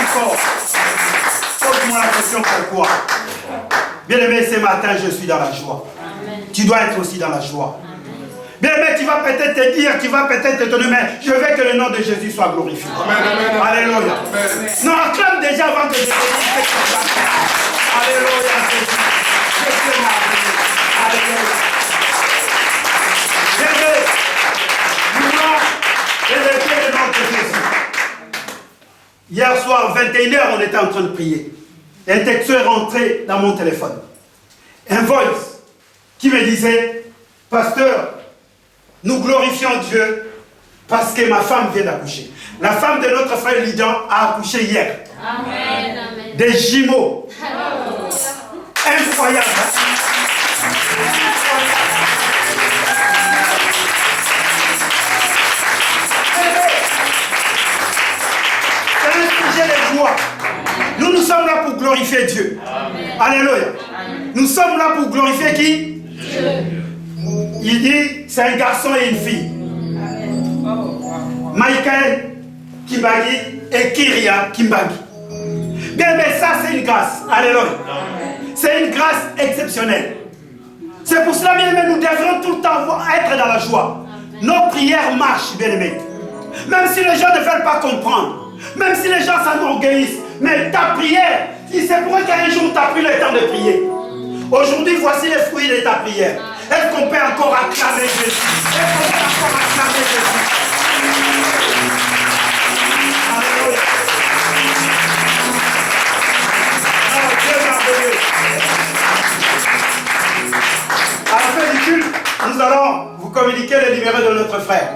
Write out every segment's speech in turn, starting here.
fort. Pose-moi la question pourquoi. Bien-aimé, ce matin, je suis dans la joie. Amen. Tu dois être aussi dans la joie. Bien-aimé, tu vas peut-être te dire, tu vas peut-être te donner, mais je veux que le nom de Jésus soit glorifié. Amen. Alléluia. Amen. Non, acclame déjà avant que je te dise ce que tu vas faire. Alléluia, Jésus. Je suis merveilleux. Alléluia. Bien-aimé, nous voulons élever le nom de Jésus. Hier soir, 21h, on était en train de prier. Un texte est rentré dans mon téléphone. Un voice qui me disait, pasteur, nous glorifions Dieu parce que ma femme vient d'accoucher. La femme de notre frère Lidan a accouché hier. Amen. Des jumeaux. Incroyable. C'est un sujet de joie. Nous sommes là pour glorifier Dieu. Amen. Alléluia. Amen. Nous sommes là pour glorifier qui? Dieu. Il dit, c'est un garçon et une fille. Michael Kimbagi et Kyria Kimbagi. Bien, mais ça, c'est une grâce. Alléluia. C'est une grâce exceptionnelle. C'est pour cela, bien aimé, nous devrions tout le temps être dans la joie. Nos prières marchent, bien aimé. Même si les gens ne veulent pas comprendre, même si les gens s'enorgueillissent, mais ta prière, il c'est pour qu'un jour tu n'as plus le temps de prier. Aujourd'hui, voici les fruits de ta prière. Est-ce qu'on peut encore acclamer Jésus? Est-ce qu'on peut encore acclamer Jésus? Alléluia. Oh, Dieu merveilleux. À la fin du culte, nous allons vous communiquer le numéro de notre frère.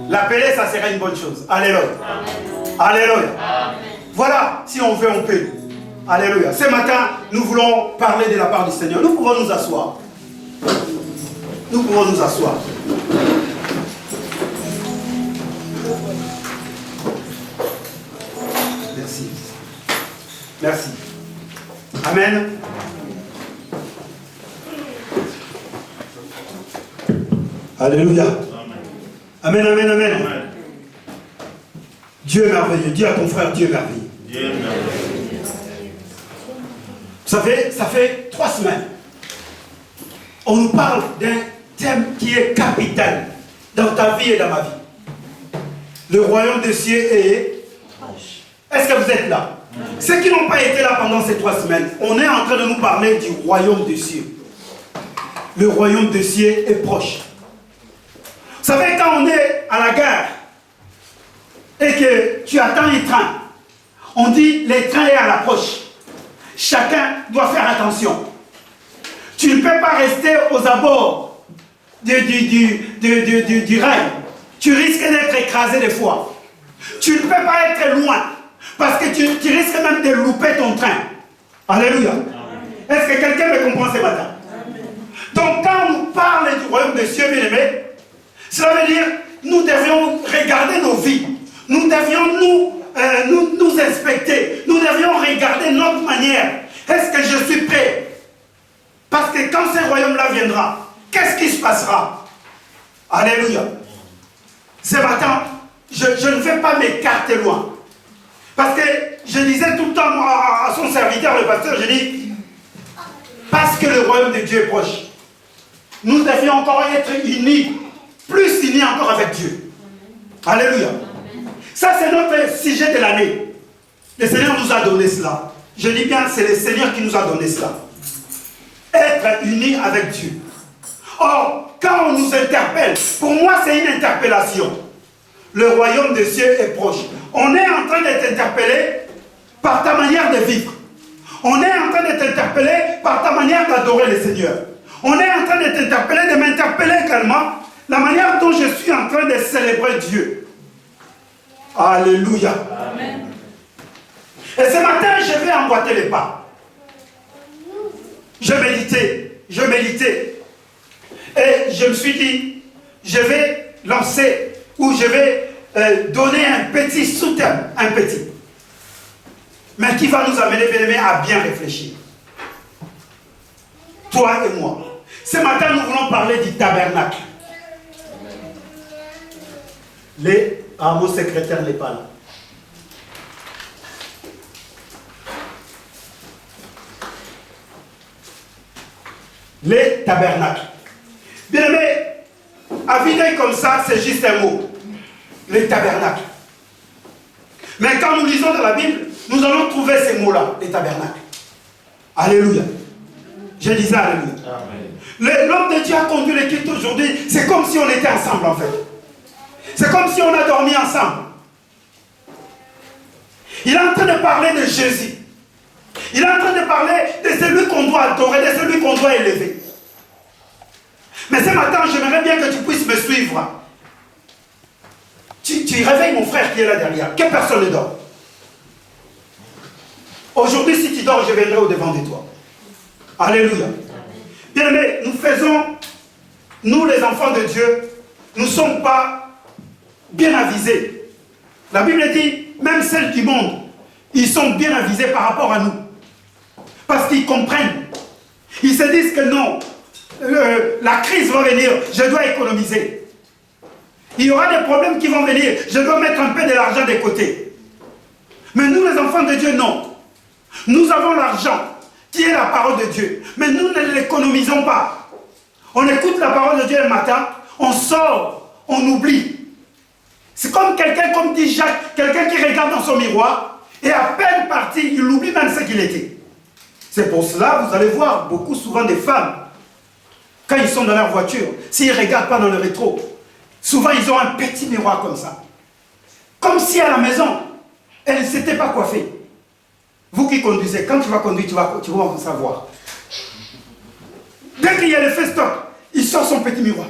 L'appeler, ça serait une bonne chose. Alléluia. Alléluia. Amen. Voilà, si on veut, on peut. Alléluia. Ce matin, nous voulons parler de la part du Seigneur. Nous pouvons nous asseoir. Nous pouvons nous asseoir. Merci. Merci. Amen. Alléluia. Amen, amen, amen. Amen. Dieu est merveilleux. Dis à ton frère, Dieu est merveilleux. Dieu est merveilleux. Ça fait 3 semaines. On nous parle d'un thème qui est capital dans ta vie et dans ma vie. Le royaume des cieux est proche. Est-ce que vous êtes là? Ceux qui n'ont pas été là pendant ces 3 semaines, on est en train de nous parler du royaume des cieux. Le royaume des cieux est proche. Vous savez, quand on est à la gare et que tu attends un train, on dit le train est à l'approche. Chacun doit faire attention. Tu ne peux pas rester aux abords du rail. Tu risques d'être écrasé des fois. Tu ne peux pas être loin parce que tu risques même de louper ton train. Alléluia. Est-ce que quelqu'un me comprend ce matin? Donc quand on nous parle du royaume des cieux, bien aimé, cela veut dire nous devions regarder nos vies. Nous devions nous inspecter. Nous devions regarder notre manière. Est-ce que je suis prêt? Parce que quand ce royaume-là viendra, qu'est-ce qui se passera? Alléluia. Ce matin, je ne vais pas m'écarter loin. Parce que je disais tout le temps à son serviteur, le pasteur, je dis, parce que le royaume de Dieu est proche, nous devions encore être unis, plus unis encore avec Dieu. Alléluia. Ça, c'est notre sujet de l'année. Le Seigneur nous a donné cela. Je dis bien, c'est le Seigneur qui nous a donné cela. Être unis avec Dieu. Or, quand on nous interpelle, pour moi, c'est une interpellation. Le royaume des cieux est proche. On est en train de t'interpeller par ta manière de vivre. On est en train de t'interpeller par ta manière d'adorer le Seigneur. On est en train de t'interpeller, de m'interpeller également, la manière dont je suis en train de célébrer Dieu. Alléluia. Amen. Et ce matin, je vais emboîter les pas. Je méditais. Et je me suis dit, je vais lancer, ou je vais donner un petit sous-thème, mais qui va nous amener, bien aimés, à bien réfléchir. Toi et moi. Ce matin, nous voulons parler du tabernacle. Mon secrétaire n'est pas là. Les tabernacles. Bien aimé, à vider comme ça, c'est juste un mot. Les tabernacles. Mais quand nous lisons dans la Bible, nous allons trouver ces mots-là, les tabernacles. Alléluia. Je disais alléluia. L'homme de Dieu a conduit les cultes aujourd'hui. C'est comme si on était ensemble en fait. C'est comme si on a dormi ensemble. Il est en train de parler de Jésus. Il est en train de parler de celui qu'on doit adorer, de celui qu'on doit élever. Mais ce matin, j'aimerais bien que tu puisses me suivre. Tu réveilles mon frère qui est là derrière. Que personne ne dort. Aujourd'hui, si tu dors, je viendrai au-devant de toi. Alléluia. Bien aimé, nous faisons, nous les enfants de Dieu, nous ne sommes pas bien avisés. La Bible dit, même celles du monde, ils sont bien avisés par rapport à nous. Parce qu'ils comprennent. Ils se disent que non, la crise va venir, je dois économiser. Il y aura des problèmes qui vont venir, je dois mettre un peu de l'argent de côté. Mais nous les enfants de Dieu, non. Nous avons l'argent, qui est la parole de Dieu. Mais nous ne l'économisons pas. On écoute la parole de Dieu le matin, on sort, on oublie. C'est comme quelqu'un, comme dit Jacques, quelqu'un qui regarde dans son miroir, et à peine parti, il oublie même ce qu'il était. C'est pour cela, vous allez voir beaucoup souvent des femmes, quand ils sont dans leur voiture, s'ils ne regardent pas dans le rétro, souvent ils ont un petit miroir comme ça. Comme si à la maison, elle ne s'était pas coiffée. Vous qui conduisez, quand tu vas conduire, tu vas en savoir. Dès qu'il y a le festoc, il sort son petit miroir.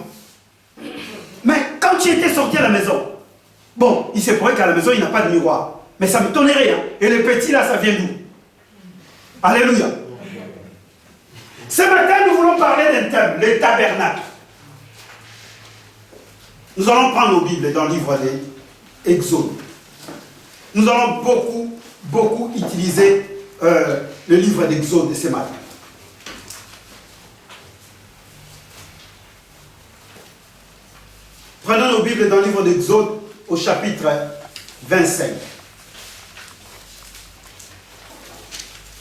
Mais quand tu étais sorti à la maison, bon, il se pourrait qu'à la maison, il n'a pas de miroir. Mais ça me tonnerait, hein. Et le petit là, ça vient d'où? Alléluia. Ce matin, nous voulons parler d'un thème, les tabernacles. Nous allons prendre nos Bibles dans le livre des Exodes. Nous allons beaucoup utiliser le livre d'Exode de ce matin. Prenons nos Bibles dans le livre d'Exode au chapitre 25.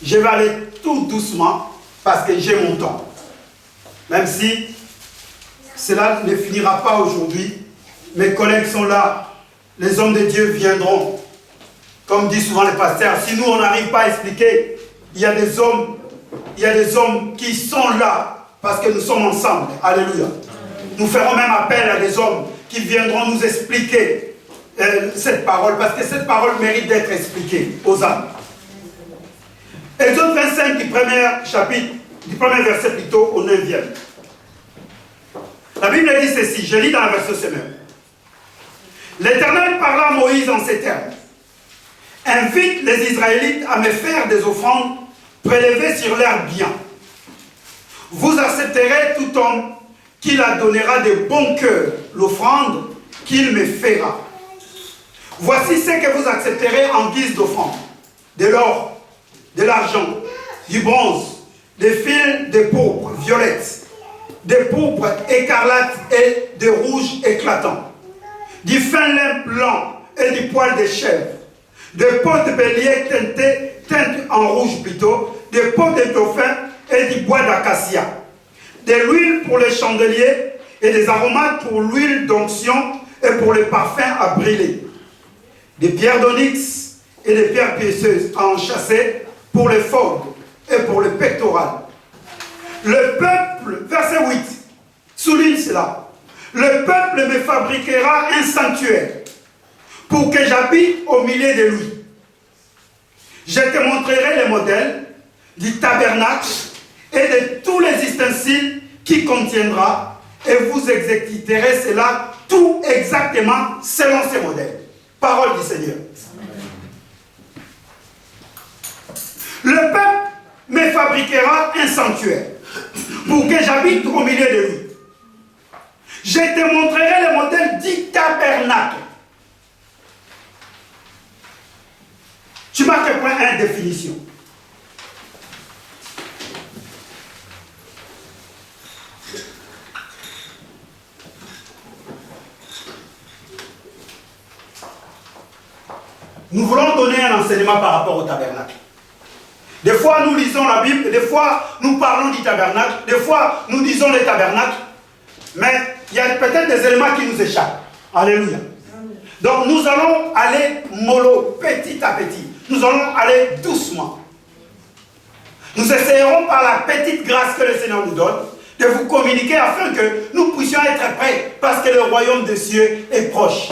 Je vais aller tout doucement parce que j'ai mon temps. Même si cela ne finira pas aujourd'hui, mes collègues sont là, les hommes de Dieu viendront. Comme dit souvent le pasteur, si nous on n'arrive pas à expliquer, il y a des hommes qui sont là parce que nous sommes ensemble. Alléluia. Nous ferons même appel à des hommes qui viendront nous expliquer cette parole, parce que cette parole mérite d'être expliquée aux âmes. Exode 25 du premier verset plutôt au 9e. La Bible dit ceci, je lis dans la verset semaine. L'Éternel parla à Moïse en ces termes. Invite les Israélites à me faire des offrandes prélevées sur leurs biens. Vous accepterez tout homme qui la donnera de bon cœur, l'offrande qu'il me fera. Voici ce que vous accepterez en guise d'offrande. De l'or, de l'argent, du bronze, des fils de pourpre violettes, de pourpre écarlate et de rouge éclatant, du fin lin blanc et du poil de chèvre, de peaux de bélier teintes en rouge plutôt, de peaux de dauphin et du bois d'acacia, de l'huile pour les chandeliers et des aromates pour l'huile d'onction et pour les parfums à brûler, des pierres d'onyx et des pierres précieuses à enchâsser pour les forges et pour le pectoral. Le peuple, verset 8, souligne cela. Le peuple me fabriquera un sanctuaire pour que j'habite au milieu de lui. Je te montrerai les modèles du tabernacle et de tous les ustensiles qui contiendra et vous exécuterez cela tout exactement selon ces modèles. Parole du Seigneur. Le peuple me fabriquera un sanctuaire pour que j'habite au milieu de lui. Je te montrerai le modèle du tabernacle. Tu marques le point 1, définition. Nous voulons donner un enseignement par rapport au tabernacle. Des fois, nous lisons la Bible, des fois, nous parlons du tabernacle, des fois, nous disons le tabernacle, mais il y a peut-être des éléments qui nous échappent. Alléluia. Donc, nous allons aller mollo, petit à petit. Nous allons aller doucement. Nous essayerons par la petite grâce que le Seigneur nous donne de vous communiquer afin que nous puissions être prêts parce que le royaume des cieux est proche.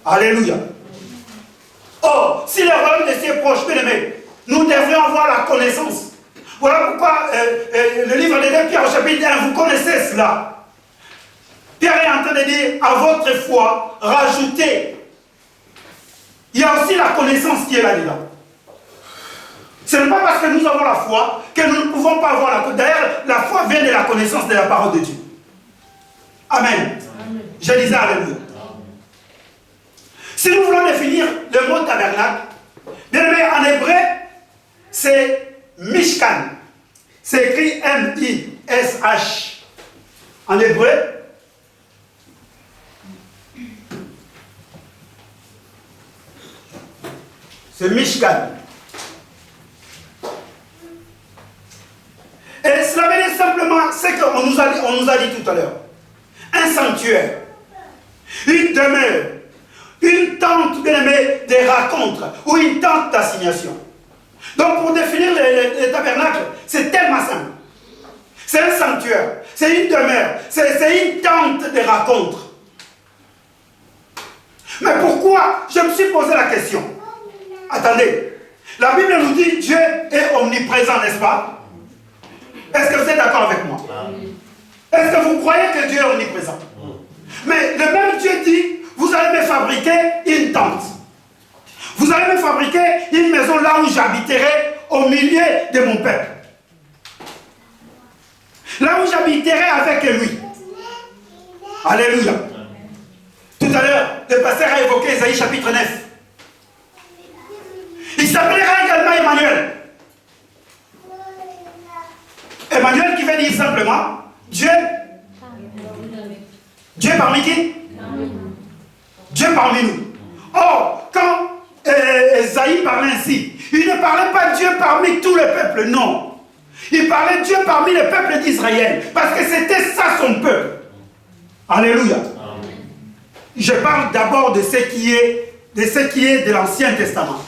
Alléluia. Or, si le royaume des cieux est proche, bien aimé, nous devrions avoir la connaissance. Voilà pourquoi le livre de 2 Pierre au chapitre 1, vous connaissez cela. Pierre est en train de dire, à votre foi, rajoutez. Il y a aussi la connaissance qui est là-dedans. Ce n'est pas parce que nous avons la foi que nous ne pouvons pas avoir la connaissance. D'ailleurs, la foi vient de la connaissance de la parole de Dieu. Amen. Amen. Je disais alléluia. Si nous voulons définir le mot tabernacle, bien aimé, en hébreu, c'est Mishkan. C'est écrit M-I-S-H. En hébreu, c'est Mishkan. Et cela veut dire simplement ce qu'on nous a dit tout à l'heure. Un sanctuaire, une demeure, une tente bien aimée des rencontres ou une tente d'assignation. Donc pour définir les tabernacles, c'est tellement simple. C'est un sanctuaire, c'est une demeure, c'est une tente des rencontres. Mais pourquoi? Je me suis posé la question. Attendez, la Bible nous dit Dieu est omniprésent, n'est-ce pas? Est-ce que vous êtes d'accord avec moi? Est-ce que vous croyez que Dieu est omniprésent? Mais le même Dieu dit, vous allez me fabriquer une tente. Vous allez me fabriquer une maison là où j'habiterai au milieu de mon peuple. Là où j'habiterai avec lui. Alléluia. Tout à l'heure, le pasteur a évoqué Isaïe chapitre 9. Il s'appellera également Emmanuel. Emmanuel qui veut dire simplement Dieu. Dieu parmi qui? Dieu parmi nous. Or, quand Isaïe parlait ainsi, il ne parlait pas Dieu parmi tout le peuple, non. Il parlait Dieu parmi le peuple d'Israël, parce que c'était ça son peuple. Alléluia. Je parle d'abord de ce qui est de l'Ancien Testament.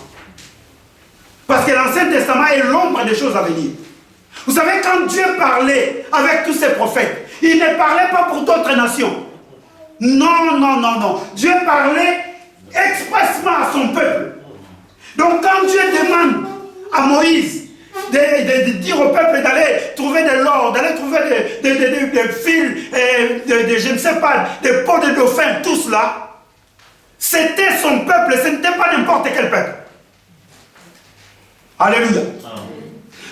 Parce que l'Ancien Testament est l'ombre des choses à venir. Vous savez, quand Dieu parlait avec tous ses prophètes, il ne parlait pas pour d'autres nations. Non, non, non, non. Dieu parlait expressement à son peuple. Donc quand Dieu demande à Moïse de dire au peuple d'aller trouver de l'or, d'aller trouver des fils, je ne sais pas, des peaux de dauphin, tout cela, c'était son peuple, ce n'était pas n'importe quel peuple. Alléluia.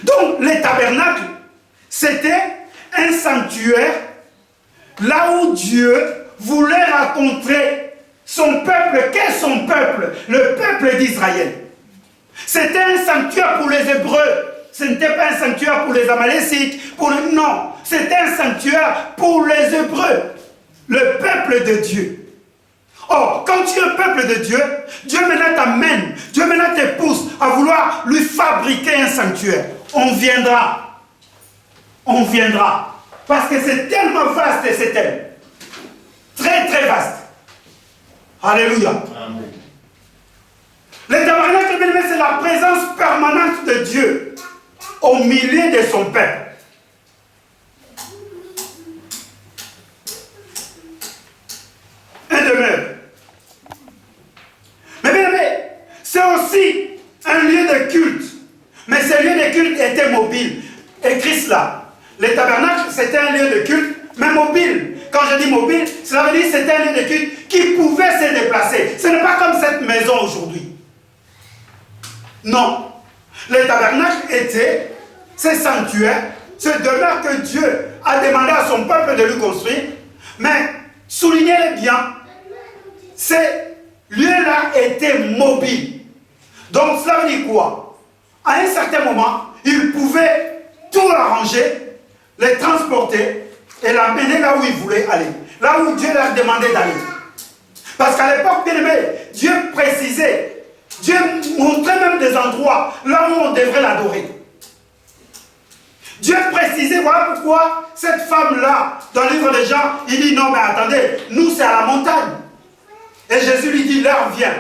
Donc, les tabernacles, c'était un sanctuaire là où Dieu voulait rencontrer son peuple. Qu'est son peuple? Le peuple d'Israël. C'était un sanctuaire pour les Hébreux. Ce n'était pas un sanctuaire pour les Amalécites. Non, c'était un sanctuaire pour les Hébreux. Le peuple de Dieu. Or, quand tu es un peuple de Dieu, Dieu maintenant t'amène, Dieu maintenant te pousse à vouloir lui fabriquer un sanctuaire. On viendra. On viendra. Parce que c'est tellement vaste et c'est tel. Très très vaste. Alléluia. Amen. Le tabernacle, c'est la présence permanente de Dieu au milieu de son peuple. Un demeure. Mais bien aimé, c'est aussi un lieu de culte. Mais ce lieu de culte était mobile. Écrit cela. Le tabernacle, c'était un lieu de culte, mais mobile. Quand je dis mobile, cela veut dire que c'était un lieu de culte qui pouvait se déplacer. Ce n'est pas comme cette maison aujourd'hui. Non. Le tabernacle était ce sanctuaire, ce demeure que Dieu a demandé à son peuple de lui construire. Mais, soulignez-le bien, ces lieux-là étaient mobiles. Donc, cela veut dire quoi? À un certain moment, il pouvait tout arranger, les transporter et l'amener là où il voulait aller. Là où Dieu leur demandait d'aller. Parce qu'à l'époque, bien aimé, Dieu précisait, Dieu montrait même des endroits là où on devrait l'adorer. Dieu précisait, voilà pourquoi cette femme-là, dans le livre des Jean, il dit non mais attendez, nous c'est à la montagne. Et Jésus lui dit, l'heure vient,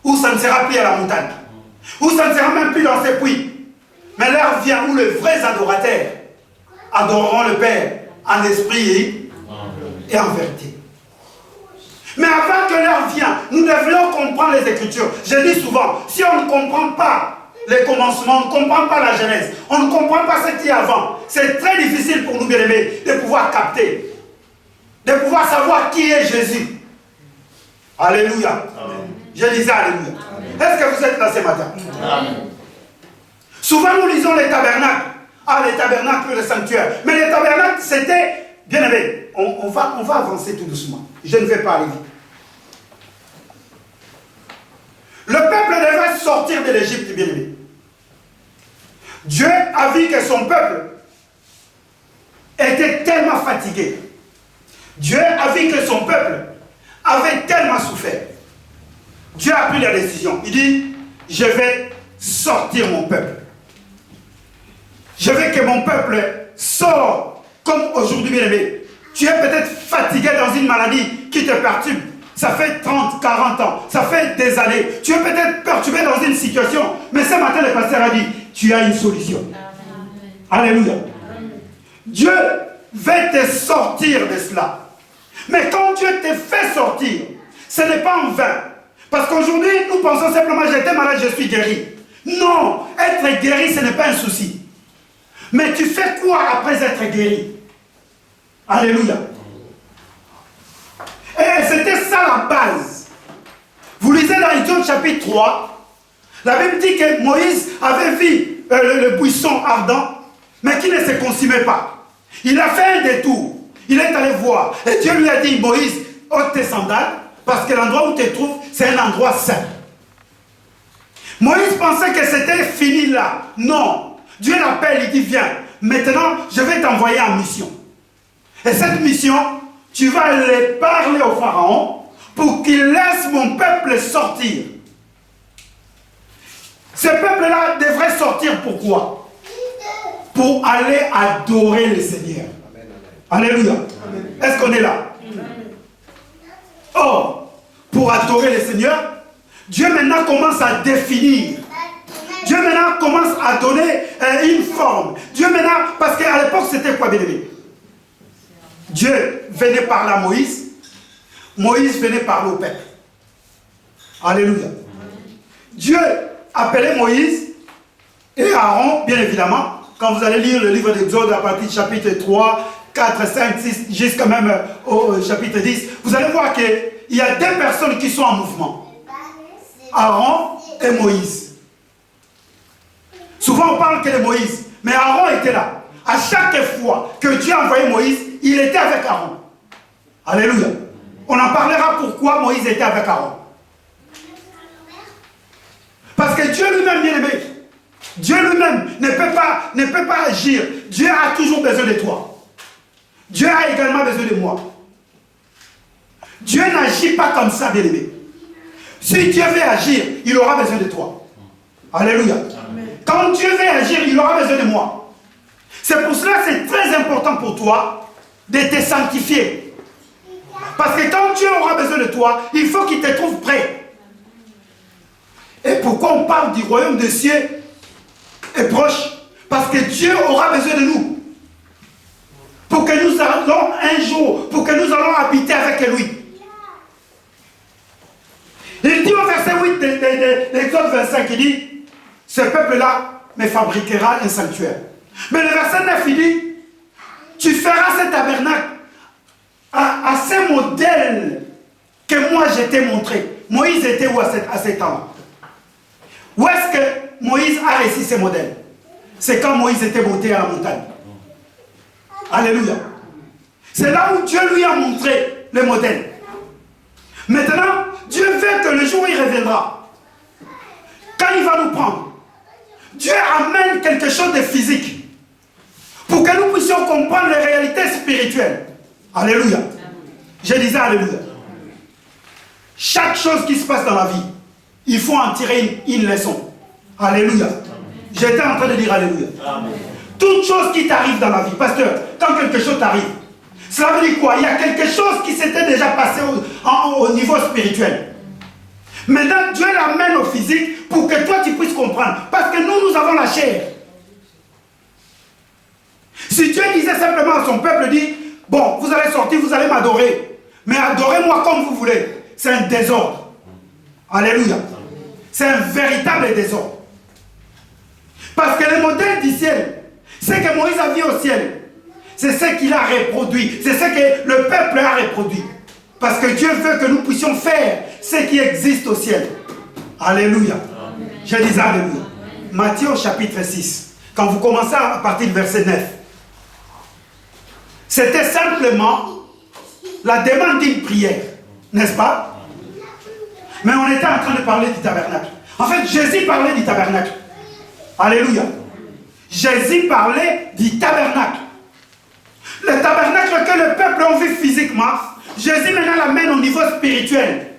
où ça ne sera plus à la montagne, où ça ne sera même plus dans ces puits. Mais l'heure vient où les vrais adorateurs adoreront le Père en esprit et en vérité. Mais avant que l'heure vienne, nous devrions comprendre les Écritures. Je dis souvent, si on ne comprend pas les commencements, on ne comprend pas la Genèse, on ne comprend pas ce qui est avant, c'est très difficile pour nous, bien-aimés, de pouvoir capter, de pouvoir savoir qui est Jésus. Alléluia. Amen. Je disais Alléluia. Est-ce que vous êtes là ce matin? Amen. Souvent nous lisons les tabernacles. Ah, les tabernacles, le sanctuaire. Mais les tabernacles, c'était, bien-aimés, on va avancer tout doucement. Je ne vais pas aller vite. Le peuple devait sortir de l'Égypte, bien-aimé. Dieu a vu que son peuple était tellement fatigué. Dieu a vu que son peuple avait tellement souffert. Dieu a pris la décision. Il dit, je vais sortir mon peuple. Je veux que mon peuple sorte comme aujourd'hui, bien-aimé. Tu es peut-être fatigué dans une maladie qui te perturbe. Ça fait 30, 40 ans. Ça fait des années. Tu es peut-être perturbé dans une situation. Mais ce matin, le pasteur a dit, tu as une solution. Amen. Alléluia. Amen. Dieu va te sortir de cela. Mais quand Dieu te fait sortir, ce n'est pas en vain. Parce qu'aujourd'hui, nous pensons simplement, j'étais malade, je suis guéri. Non, être guéri, ce n'est pas un souci. Mais tu fais quoi après être guéri? Alléluia. Et c'était ça la base. Vous lisez dans Exode chapitre 3, la Bible dit que Moïse avait vu le buisson ardent, mais qui ne se consumait pas. Il a fait un détour. Il est allé voir. Et Dieu lui a dit, Moïse, ôte tes sandales, parce que l'endroit où tu te trouves, c'est un endroit saint. Moïse pensait que c'était fini là. Non. Dieu l'appelle, il dit, viens. Maintenant, je vais t'envoyer en mission. Et cette mission, tu vas aller parler au Pharaon pour qu'il laisse mon peuple sortir. Ce peuple-là devrait sortir pourquoi? Pour aller adorer le Seigneur. Alléluia. Est-ce qu'on est là? Or, pour adorer le Seigneur, Dieu maintenant commence à définir. Dieu maintenant commence à donner une forme. Dieu maintenant, parce qu'à l'époque c'était quoi, bien-aimé? Dieu venait parler à Moïse. Moïse venait parler au peuple. Alléluia. Dieu appelait Moïse et Aaron, bien évidemment. Quand vous allez lire le livre d'Exode à partir du chapitre 3, 4, 5, 6, jusqu'à même au chapitre 10, vous allez voir qu'il y a deux personnes qui sont en mouvement. Aaron et Moïse. Souvent on parle que de Moïse, mais Aaron était là. À chaque fois que Dieu a envoyé Moïse, il était avec Aaron. Alléluia. On en parlera pourquoi Moïse était avec Aaron. Parce que Dieu lui-même, bien aimé, Dieu lui-même ne peut pas agir. Dieu a toujours besoin de toi. Dieu a également besoin de moi. Dieu n'agit pas comme ça, bien aimé. Si Dieu veut agir, il aura besoin de toi. Alléluia. Amen. Quand Dieu veut agir, il aura besoin de moi. C'est pour cela que c'est très important pour toi de te sanctifier. Parce que quand Dieu aura besoin de toi, il faut qu'il te trouve prêt. Et pourquoi on parle du royaume des cieux est proche? Parce que Dieu aura besoin de nous. Pour que nous allons un jour, pour que nous allons habiter avec lui. Il dit au verset 8 de l'Exode 25, il dit, ce peuple-là me fabriquera un sanctuaire. Mais le verset 9, il dit, tu feras ce tabernacle à ce modèle que moi je t'ai montré. Moïse était où à cet temps-là? Où est-ce que Moïse a réussi ce modèle? C'est quand Moïse était monté à la montagne. Alléluia. C'est là où Dieu lui a montré le modèle. Maintenant, Dieu veut que le jour où il reviendra, quand il va nous prendre, Dieu amène quelque chose de physique pour que nous puissions comprendre les réalités spirituelles. Alléluia. Je disais Alléluia. Chaque chose qui se passe dans la vie, il faut en tirer une leçon. Alléluia. J'étais en train de dire Alléluia. Toute chose qui t'arrive dans la vie, pasteur, quand quelque chose t'arrive, cela veut dire quoi? Il y a quelque chose qui s'était déjà passé au niveau spirituel. Maintenant, Dieu l'amène au physique pour que toi tu puisses comprendre. Parce que nous avons la chair. Si Dieu disait simplement à son peuple, dit, bon, vous allez sortir, vous allez m'adorer. Mais adorez-moi comme vous voulez. C'est un désordre. Alléluia. C'est un véritable désordre. Parce que le modèle du ciel, ce que Moïse a vu au ciel, c'est ce qu'il a reproduit. C'est ce que le peuple a reproduit. Parce que Dieu veut que nous puissions faire ce qui existe au ciel. Alléluia. Amen. Je dis alléluia. Matthieu chapitre 6. Quand vous commencez à partir du verset 9. C'était simplement la demande d'une prière. N'est-ce pas? Mais on était en train de parler du tabernacle. En fait, Jésus parlait du tabernacle. Alléluia. Jésus parlait du tabernacle. Le tabernacle que le peuple a vu physiquement, Jésus maintenant l'amène au niveau spirituel.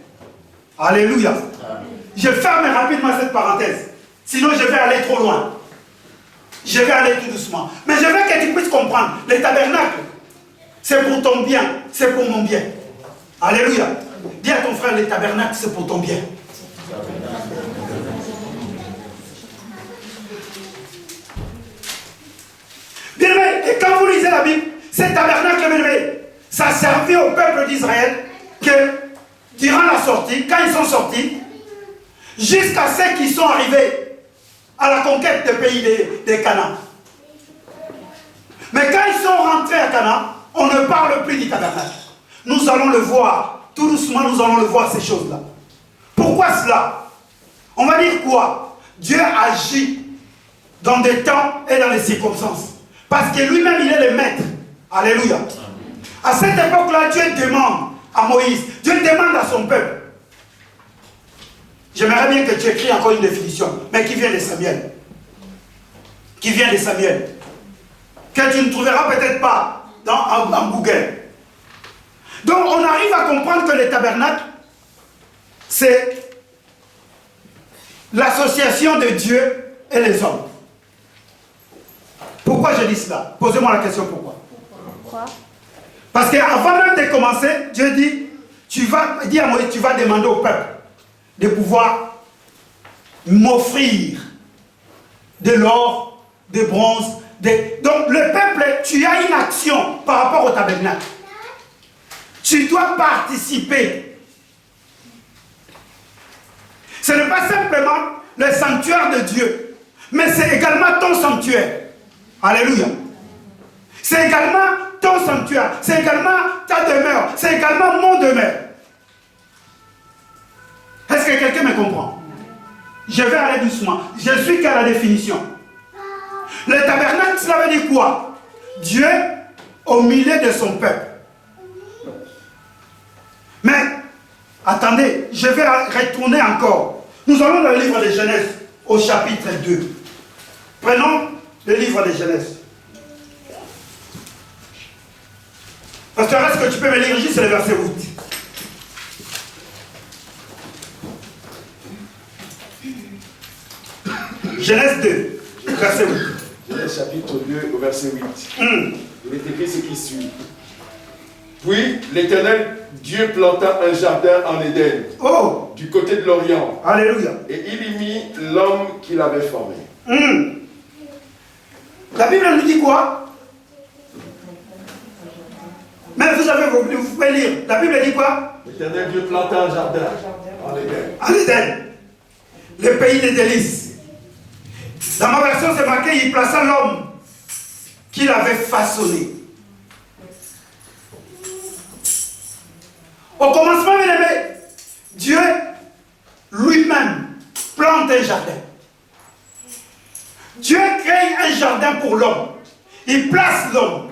Alléluia. Je ferme rapidement cette parenthèse. Sinon je vais aller trop loin. Je vais aller tout doucement. Mais je veux que tu puisses comprendre. Le tabernacle, c'est pour ton bien. C'est pour mon bien. Alléluia. Dis à ton frère, le tabernacle, c'est pour ton bien. Bien aimé, et quand vous lisez la Bible, ce tabernacle, bien aimé, ça servait au peuple d'Israël que, durant la sortie, quand ils sont sortis, jusqu'à ceux qui sont arrivés à la conquête des pays des Canaan. Mais quand ils sont rentrés à Canaan, on ne parle plus du tabernacle. Nous allons le voir, tout doucement nous allons le voir ces choses-là. Pourquoi cela? On va dire quoi? Dieu agit dans des temps et dans les circonstances. Parce que lui-même, il est le maître. Alléluia. À cette époque-là, Dieu demande à Moïse, Dieu demande à son peuple. J'aimerais bien que tu écris encore une définition, mais qui vient de Samuel. Qui vient de Samuel. Que tu ne trouveras peut-être pas dans Google. Donc, on arrive à comprendre que le tabernacle, c'est l'association de Dieu et les hommes. Pourquoi je dis cela? Posez-moi la question pourquoi. Pourquoi? Parce qu'avant même de commencer, Dieu dit, dit à Moïse, tu vas demander au peuple de pouvoir m'offrir de l'or, de bronze. Donc le peuple, tu as une action par rapport au tabernacle. Tu dois participer. Ce n'est pas simplement le sanctuaire de Dieu, mais c'est également ton sanctuaire. Alléluia. C'est également ton sanctuaire. C'est également ta demeure. C'est également mon demeure. Est-ce que quelqu'un me comprend? Je vais aller doucement. Je suis qu'à la définition. Le tabernacle, cela veut dire quoi? Dieu au milieu de son peuple. Mais, attendez, je vais retourner encore. Nous allons dans le livre de Genèse, au chapitre 2. Prenons le livre de Genèse. Pasteur, est-ce que tu peux me lire juste le verset 8? Genèse 2, verset 8. Genèse chapitre 2, au verset 8. Il est écrit ce qui suit. Puis l'Éternel Dieu planta un jardin en Éden, du côté de l'Orient. Alléluia. Et il y mit l'homme qu'il avait formé. La Bible nous dit quoi? Mais vous pouvez lire. La Bible dit quoi? L'Éternel Dieu planta un jardin en Éden. En Éden. Le pays des délices. Dans ma version, c'est marqué, il plaça l'homme qu'il avait façonné. Au commencement, bien aimé, Dieu lui-même plante un jardin. Dieu crée un jardin pour l'homme. Il place l'homme.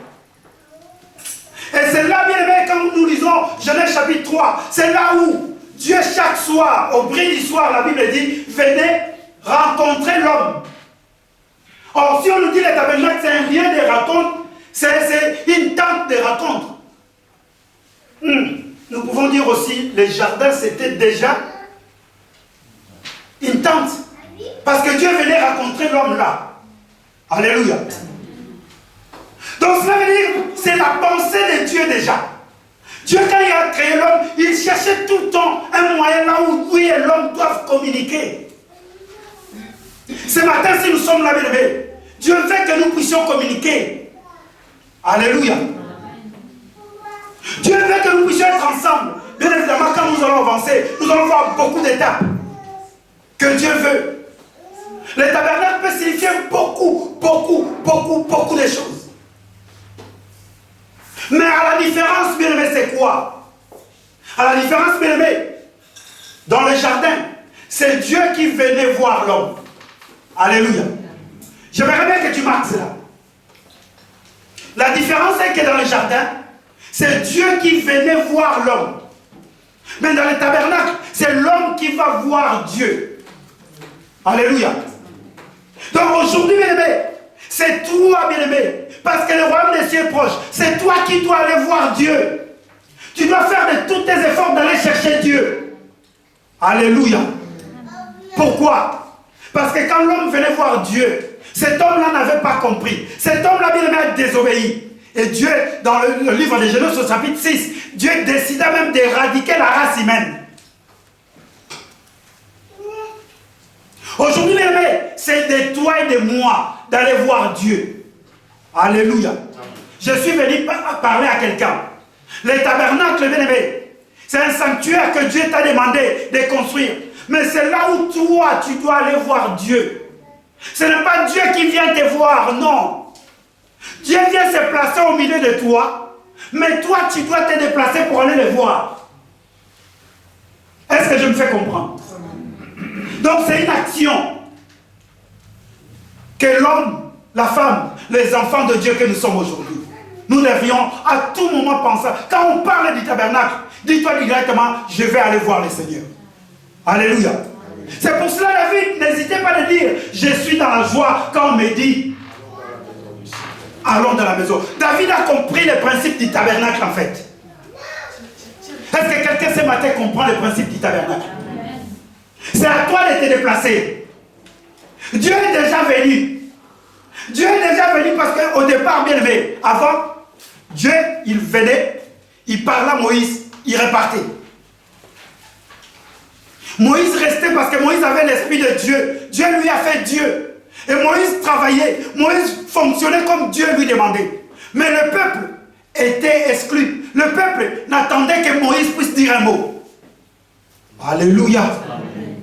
Et c'est là, bien aimé, quand nous lisons Genèse chapitre 3, c'est là où Dieu, chaque soir, au bris du soir, la Bible dit, venez rencontrer l'homme. Or, si on nous dit le tabernacle, c'est un lien de rencontre, c'est une tente de rencontre. Nous pouvons dire aussi, le jardin, c'était déjà une tente. Parce que Dieu venait rencontrer l'homme là. Alléluia. Donc cela veut dire, c'est la pensée de Dieu déjà. Dieu, quand il a créé l'homme, il cherchait tout le temps un moyen là où lui et l'homme doivent communiquer. Ce matin, si nous sommes là, bien-aimés, Dieu veut que nous puissions communiquer. Alléluia. Dieu veut que nous puissions être ensemble. Bien évidemment, quand nous allons avancer, nous allons voir beaucoup d'étapes que Dieu veut. Le tabernacle peut signifier beaucoup de choses. Mais à la différence, bien-aimé, c'est quoi? À la différence, bien-aimé, dans le jardin, c'est Dieu qui venait voir l'homme. Alléluia. J'aimerais bien que tu marques cela. La différence est que dans le jardin, c'est Dieu qui venait voir l'homme. Mais dans le tabernacle, c'est l'homme qui va voir Dieu. Alléluia. Donc aujourd'hui, bien-aimé, c'est toi, bien-aimé, parce que le royaume des cieux est proche. C'est toi qui dois aller voir Dieu. Tu dois faire de tous tes efforts d'aller chercher Dieu. Alléluia. Pourquoi? Parce que quand l'homme venait voir Dieu, cet homme-là n'avait pas compris. Cet homme-là, bien-aimé, a désobéi. Et Dieu, dans le livre de Genèse, au chapitre 6, Dieu décida même d'éradiquer la race humaine. Aujourd'hui, bien aimé, c'est de toi et de moi d'aller voir Dieu. Alléluia. Je suis venu parler à quelqu'un. Le tabernacle, bien aimé, c'est un sanctuaire que Dieu t'a demandé de construire. Mais c'est là où toi, tu dois aller voir Dieu. Ce n'est pas Dieu qui vient te voir, non. Dieu vient se placer au milieu de toi, mais toi, tu dois te déplacer pour aller le voir. Est-ce que je me fais comprendre? Donc c'est une action que l'homme, la femme, les enfants de Dieu que nous sommes aujourd'hui, nous devrions à tout moment penser. Quand on parle du tabernacle, dis-toi directement, je vais aller voir le Seigneur. Alléluia. C'est pour cela, David, n'hésitez pas à dire, je suis dans la joie quand on me dit, allons dans la maison. David a compris le principe du tabernacle en fait. Est-ce que quelqu'un ce matin comprend le principe du tabernacle? C'est à toi de te déplacer. Dieu est déjà venu. Dieu est déjà venu parce qu'au départ, bien aimé, avant, Dieu, il venait, il parlait à Moïse, il repartait. Moïse restait parce que Moïse avait l'esprit de Dieu. Dieu lui a fait Dieu. Et Moïse travaillait. Moïse fonctionnait comme Dieu lui demandait. Mais le peuple était exclu. Le peuple n'attendait que Moïse puisse dire un mot. Alléluia.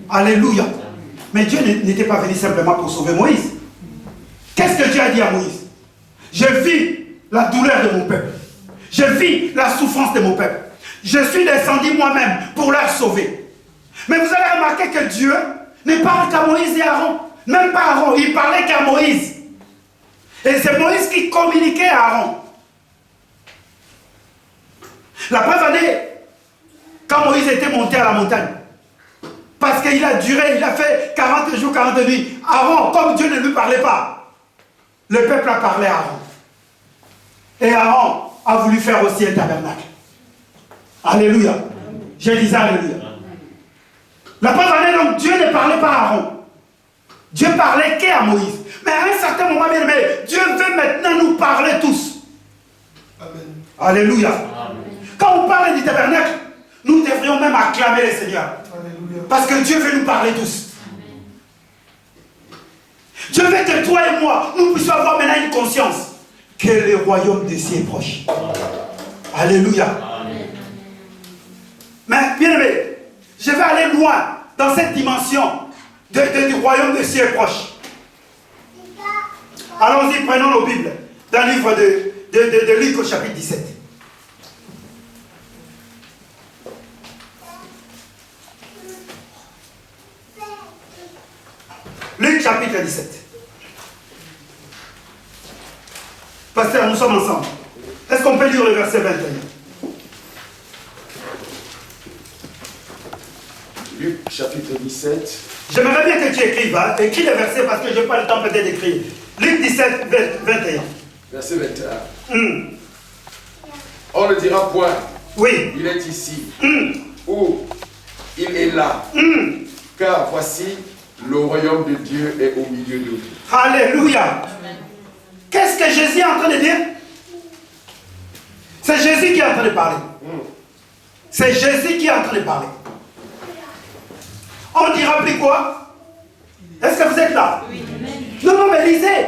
Alléluia. Mais Dieu n'était pas venu simplement pour sauver Moïse. Qu'est-ce que Dieu a dit à Moïse? Je vis la douleur de mon peuple. Je vis la souffrance de mon peuple. Je suis descendu moi-même pour leur sauver. Mais vous allez remarquer que Dieu ne parle qu'à Moïse et Aaron. Même pas Aaron, il parlait qu'à Moïse. Et c'est Moïse qui communiquait à Aaron. La preuve en est, quand Moïse était monté à la montagne, parce qu'il a duré, il a fait 40 jours, 40 nuits. Aaron, comme Dieu ne lui parlait pas, le peuple a parlé à Aaron. Et Aaron a voulu faire aussi un tabernacle. Alléluia. Je disais Alléluia. La preuve en est donc, Dieu ne parlait pas à Aaron. Dieu parlait qu'à Moïse. Mais à un certain moment, bien aimé, Dieu veut maintenant nous parler tous. Amen. Alléluia. Amen. Quand on parle du tabernacle, nous devrions même acclamer le Seigneur. Alléluia. Parce que Dieu veut nous parler tous. Amen. Dieu veut que toi et moi, nous puissions avoir maintenant une conscience que le royaume des cieux est proche. Amen. Alléluia. Amen. Mais bien aimé, je vais aller loin dans cette dimension du royaume des cieux est proche. Allons-y, prenons nos Bibles dans le livre de Luc au chapitre 17. Luc chapitre 17. Pasteur, nous sommes ensemble. Est-ce qu'on peut lire le verset 21? Luc chapitre 17. J'aimerais bien que tu écrives, hein? Écris le verset parce que je n'ai pas le temps peut-être d'écrire. Luc 17, 21. Verset 21. On ne dira point. Oui. Il est ici. Ou il est là. Car voici, le royaume de Dieu est au milieu de vous. Alléluia. Qu'est-ce que Jésus est en train de dire? C'est Jésus qui est en train de parler. C'est Jésus qui est en train de parler. On dira plus quoi? Est-ce que vous êtes là? Oui. Non, non, mais lisez.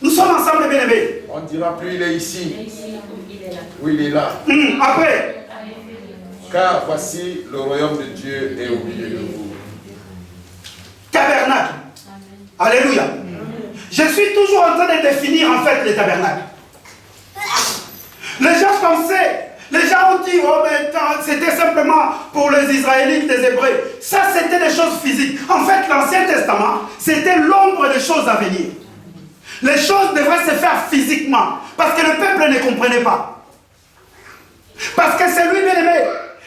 Nous sommes ensemble, bien aimés. On ne dira plus il est ici. Oui, il est là. Après. Car voici le royaume de Dieu est au milieu de vous. Tabernacle. Alléluia. Je suis toujours en train de définir en fait les tabernacles. Les gens pensaient, les gens ont dit, oh mais c'était simplement pour les Israélites, les Hébreux. Ça c'était des choses physiques. En fait, l'Ancien Testament, c'était l'ombre des choses à venir. Les choses devraient se faire physiquement, parce que le peuple ne comprenait pas. Parce que c'est lui, bien aimé,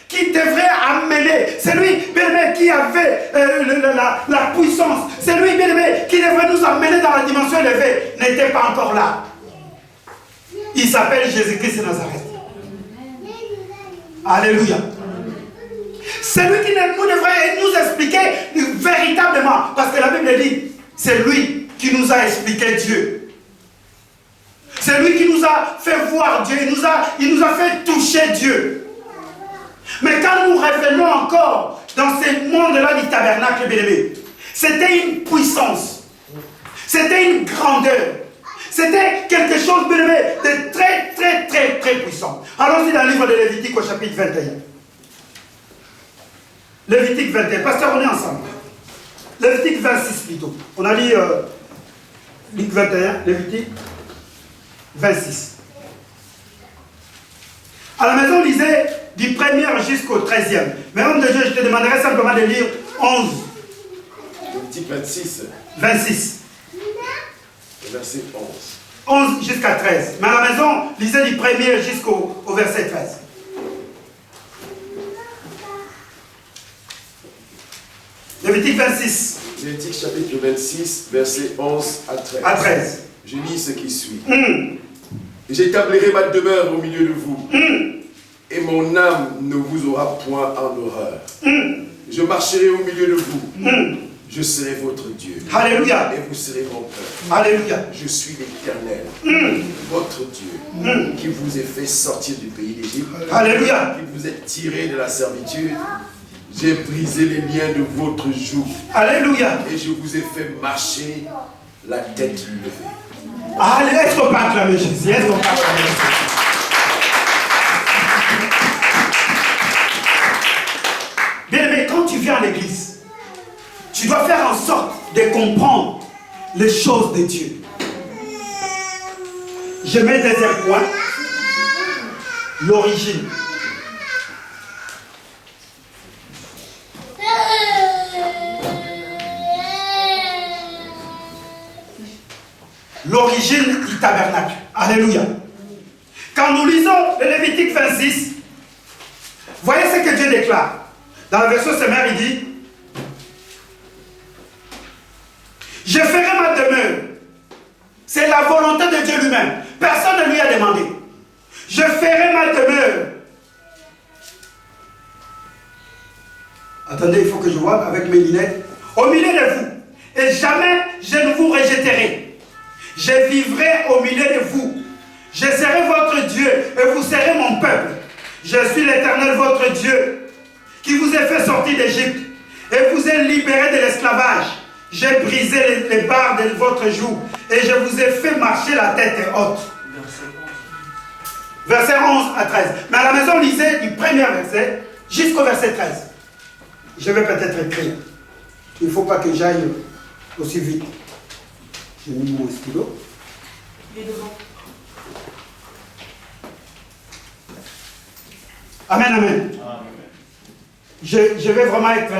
qui devrait amener, c'est lui, bien aimé, qui avait la puissance, c'est lui, bien aimé, qui devrait nous amener dans la dimension élevée, n'était pas encore là. Il s'appelle Jésus-Christ de Nazareth. Alléluia. C'est lui qui nous devrait nous expliquer véritablement, parce que la Bible dit, c'est lui qui nous a expliqué Dieu. C'est lui qui nous a fait voir Dieu, il nous a fait toucher Dieu. Mais quand nous revenons encore dans ce monde-là du tabernacle, bien-aimé, c'était une puissance, c'était une grandeur, c'était quelque chose, bien-aimé, de très, très, très, très puissant. Allons-y dans le livre de Lévitique au chapitre 21. Lévitique 21, pasteur, on est ensemble. Lévitique 26 plutôt. On a lu Luc 21, Lévitique 26. À la maison, lisez du 1er jusqu'au 13e. Mais homme de Dieu, je te demanderai simplement de lire 11. Lévitique 26. Verset 11. 11 jusqu'à 13. Mais à la maison, lisez du 1er jusqu'au verset 13. Lévitique 26. Lévitique chapitre 26, verset 11 à 13. Je lis ce qui suit. J'établirai ma demeure au milieu de vous, et mon âme ne vous aura point en horreur. Je marcherai au milieu de vous. Je serai votre Dieu. Alléluia. Et vous serez mon peuple. Alléluia. Je suis l'Éternel, votre Dieu, qui vous ai fait sortir du pays d'Égypte. Alléluia. Qui vous êtes tiré de la servitude. J'ai brisé les liens de votre joug. Alléluia. Et je vous ai fait marcher la tête levée. Allez, est-ce qu'on peut acclamer Jésus? Est-ce qu'on peut acclamer Jésus? Bien aimé, quand tu viens à l'église, tu dois faire en sorte de comprendre les choses de Dieu. Je mets deuxième point, l'origine. L'origine du tabernacle. Alléluia. Quand nous lisons le Lévitique 26, voyez ce que Dieu déclare. Dans la version sommaire, il dit: je ferai ma demeure. C'est la volonté de Dieu lui-même. Personne ne lui a demandé. Je ferai ma demeure. Attendez, il faut que je vois avec mes lunettes. Au milieu de vous. Et jamais je ne vous rejetterai. Je vivrai au milieu de vous. Je serai votre Dieu et vous serez mon peuple. Je suis l'Éternel, votre Dieu, qui vous ai fait sortir d'Égypte et vous ai libéré de l'esclavage. J'ai brisé les barres de votre joug et je vous ai fait marcher la tête haute. Verset 11 à 13. Mais à la maison, lisez du premier verset jusqu'au verset 13. Je vais peut-être écrire. Il ne faut pas que j'aille aussi vite. J'ai mis mon stylo. Amen, amen. Je vais vraiment être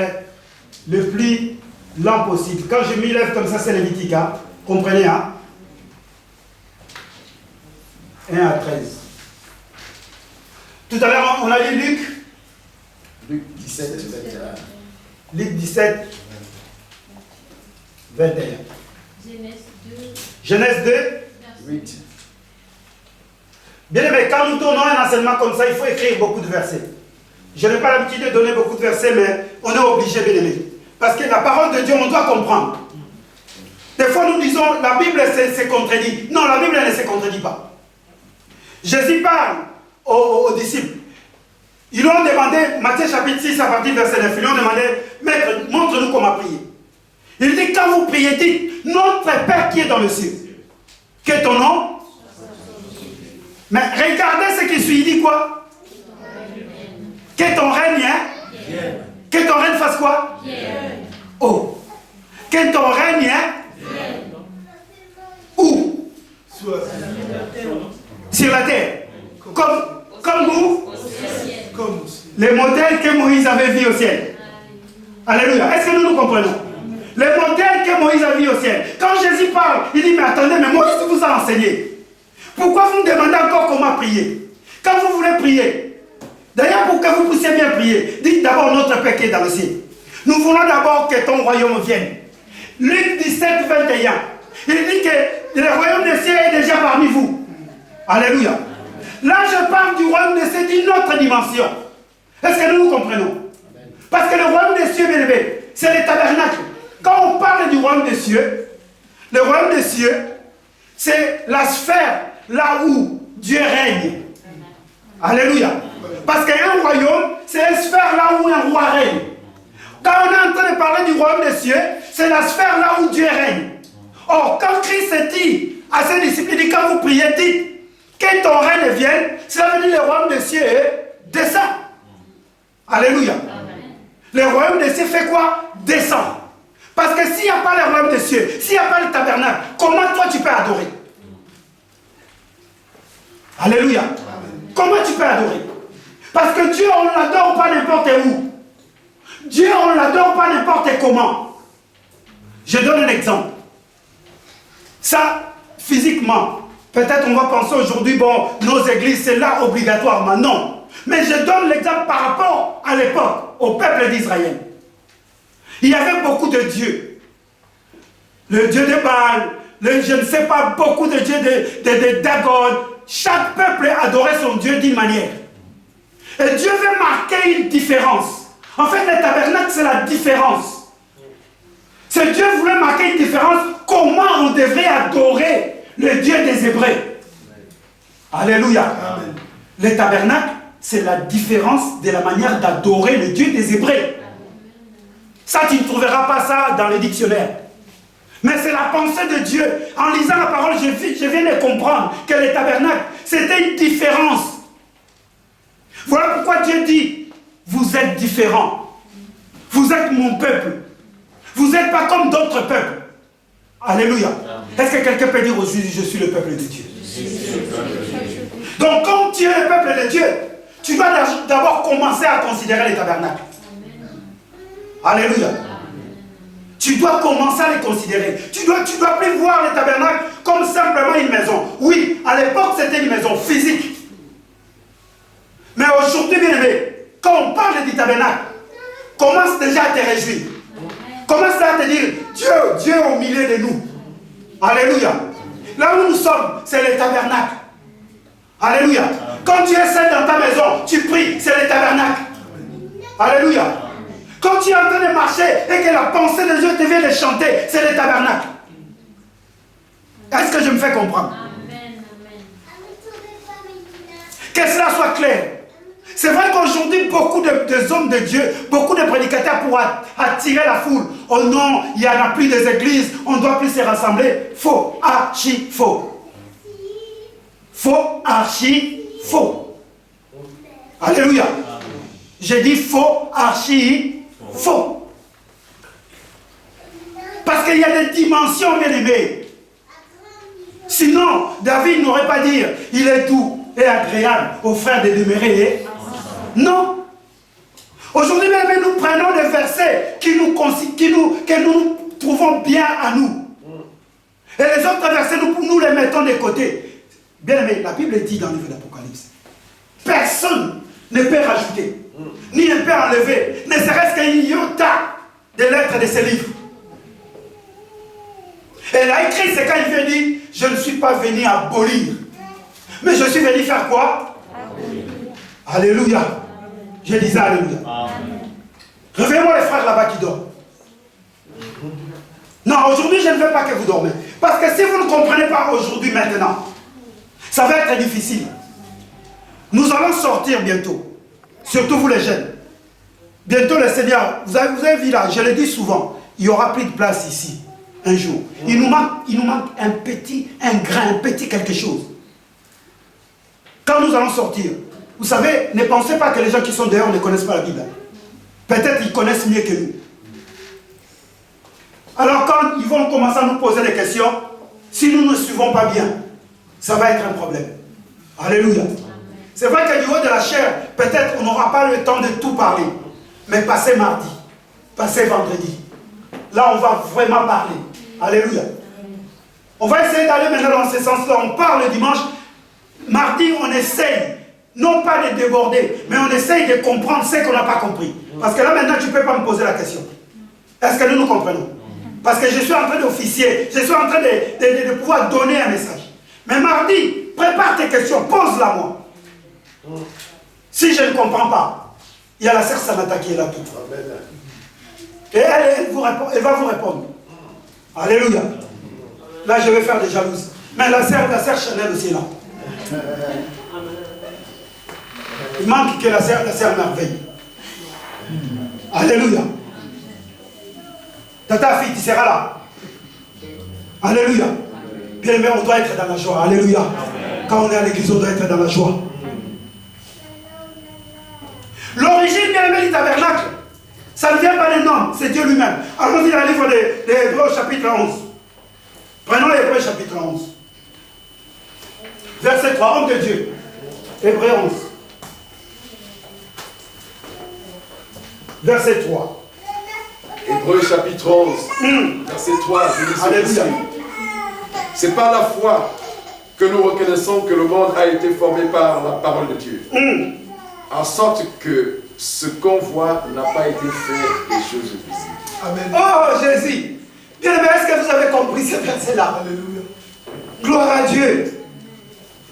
le plus lent possible. Quand je m'y lève comme ça, c'est Lévitique. Hein? Comprenez, hein? 1 à 13. Tout à l'heure, on a lu Luc. Luc 17, 21. Luc 17, 21. Genèse 2. 8. Bien aimé, quand nous donnons un enseignement comme ça, il faut écrire beaucoup de versets. Je n'ai pas l'habitude de donner beaucoup de versets, mais on est obligé, bien aimé. Parce que la parole de Dieu, on doit comprendre. Des fois, nous disons, la Bible se contredit. Non, la Bible ne se contredit pas. Jésus parle aux disciples. Ils lui ont demandé, Matthieu chapitre 6 à partir du verset 9, ils lui ont demandé, Maître, montre-nous comment prier. Il dit, quand vous priez, dites, notre Père qui est dans le ciel. Qu'est ton nom? Mais regardez ce qui suit, il dit quoi? Que ton règne, hein? Que ton règne fasse quoi? Oh. Que ton règne, hein? Où? Sur la terre. Comme où? Comme les modèles que Moïse avait vus au ciel. Alléluia. Est-ce que nous comprenons? Les modèles que Moïse a vus au ciel. Quand Jésus parle, il dit, mais attendez, mais Moïse vous a enseigné. Pourquoi vous me demandez encore comment prier? Quand vous voulez prier, d'ailleurs pour que vous puissiez bien prier, dites d'abord notre Père qui est dans le ciel. Nous voulons d'abord que ton royaume vienne. Luc 17, 21. Il dit que le royaume des cieux est déjà parmi vous. Alléluia. Là, je parle du royaume des cieux d'une autre dimension. Est-ce que nous comprenons? Parce que le royaume des cieux, bien aimé, c'est le tabernacle. Quand on parle du royaume des cieux, le royaume des cieux, c'est la sphère là où Dieu règne. Alléluia. Parce qu'un royaume, c'est une sphère là où un roi règne. Quand on est en train de parler du royaume des cieux, c'est la sphère là où Dieu règne. Or, quand Christ dit à ses disciples, il dit, quand vous priez, dites, que ton règne vienne, cela veut dire le royaume des cieux descend. Alléluia. Le royaume des cieux fait quoi? Descend. Parce que s'il n'y a pas le royaume des cieux, s'il n'y a pas le tabernacle, comment toi tu peux adorer? Alléluia. Comment tu peux adorer? Parce que Dieu, on ne l'adore pas n'importe où. Dieu, on ne l'adore pas n'importe comment. Je donne un exemple. Ça, physiquement, peut-être on va penser aujourd'hui, bon, nos églises, c'est là obligatoirement. Non. Mais je donne l'exemple par rapport à l'époque, au peuple d'Israël. Il y avait beaucoup de dieux. Le dieu de Baal, je ne sais pas, beaucoup de dieux de Dagon. Chaque peuple adorait son Dieu d'une manière. Et Dieu veut marquer une différence. En fait, le tabernacle, c'est la différence. Ce Dieu voulait marquer une différence. Comment on devrait adorer le Dieu des Hébreux. Alléluia. Amen. Le tabernacle, c'est la différence de la manière d'adorer le Dieu des Hébreux. Ça, tu ne trouveras pas ça dans les dictionnaires. Mais c'est la pensée de Dieu. En lisant la parole, je viens de comprendre que le tabernacle, c'était une différence. Voilà pourquoi Dieu dit, vous êtes différents. Vous êtes mon peuple. Vous n'êtes pas comme d'autres peuples. Alléluia. Est-ce que quelqu'un peut dire aujourd'hui, je suis le peuple de Dieu? Donc, comme tu es le peuple de Dieu, tu dois d'abord commencer à considérer les tabernacles. Alléluia. Tu dois commencer à les considérer. Tu dois plus voir les tabernacles comme simplement une maison. Oui, à l'époque, c'était une maison physique. Mais aujourd'hui, bien aimé, quand on parle du tabernacle, commence déjà à te réjouir. Commence à te dire, Dieu est au milieu de nous. Alléluia. Là où nous sommes, c'est le tabernacle. Alléluia. Quand tu es seul dans ta maison, tu pries, c'est le tabernacle. Alléluia. Quand tu es en train de marcher et que la pensée de Dieu te vient de chanter, c'est le tabernacle. Est-ce que je me fais comprendre? Que cela soit clair. C'est vrai qu'aujourd'hui, beaucoup de hommes de Dieu, beaucoup de prédicateurs pour attirer la foule. Oh non, il n'y en a plus des églises, on ne doit plus se rassembler. Faux, archi faux. Faux, archi faux. Alléluia. J'ai dit faux, archi faux. Parce qu'il y a des dimensions, bien aimées. Sinon, David n'aurait pas dit, il est doux et agréable aux frères de demeurer. Non. Aujourd'hui même, nous prenons des versets que nous trouvons bien à nous. Et les autres versets, nous les mettons de côté. Bien aimé, la Bible dit dans le livre d'Apocalypse, personne ne peut rajouter, ni ne peut enlever, ne serait-ce qu'un iota de lettres de ce livre. Et là, écrit, c'est quand il vient dire, je ne suis pas venu abolir, mais je suis venu faire quoi? Alléluia. Je disais alléluia. Réveillez-moi les frères là-bas qui dorment. Non, aujourd'hui, je ne veux pas que vous dormez. Parce que si vous ne comprenez pas aujourd'hui, maintenant, ça va être difficile. Nous allons sortir bientôt. Surtout vous les jeunes. Bientôt le Seigneur, vous avez vu là, je le dis souvent, il n'y aura plus de place ici, un jour. Il nous manque un grain, un petit quelque chose. Quand nous allons sortir, vous savez, ne pensez pas que les gens qui sont dehors ne connaissent pas la Bible. Peut-être ils connaissent mieux que nous. Alors quand ils vont commencer à nous poser des questions, si nous ne suivons pas bien, ça va être un problème. Alléluia. C'est vrai qu'au niveau de la chair, peut-être on n'aura pas le temps de tout parler. Mais passez mardi, passez vendredi. Là, on va vraiment parler. Alléluia. On va essayer d'aller maintenant dans ce sens-là. On parle le dimanche. Mardi, on essaye, non pas de déborder, mais on essaye de comprendre ce qu'on n'a pas compris. Parce que là, maintenant, tu ne peux pas me poser la question. Est-ce que nous comprenons? Parce que je suis en train d'officier. Je suis en train de pouvoir donner un message. Mais mardi, prépare tes questions. Pose-la moi. Si je ne comprends pas, il y a la sœur Samantha qui est là tout. Et elle va vous répondre. Alléluia. Là, je vais faire des jalouses. Mais la sœur Chanel aussi est là. Il manque que la sœur Merveille. Alléluia. Ta fille, tu seras là. Alléluia. Bien aimé, on doit être dans la joie. Alléluia. Quand on est à l'église, on doit être dans la joie. L'origine bien aimé du tabernacle, ça ne vient pas des noms, c'est Dieu lui-même. Allons-y dans le livre des Hébreux chapitre 11. Prenons Hébreux chapitre 11. Verset 3, homme de Dieu. Hébreux 11. Verset 3. Hébreux chapitre 11, verset 3, je lis ceci. C'est par la foi que nous reconnaissons que le monde a été formé par la parole de Dieu. En sorte que ce qu'on voit n'a pas été fait des choses visibles. Amen. Oh Jésus! Bien aimé, est-ce que vous avez compris ce verset-là? Alléluia. Gloire à Dieu.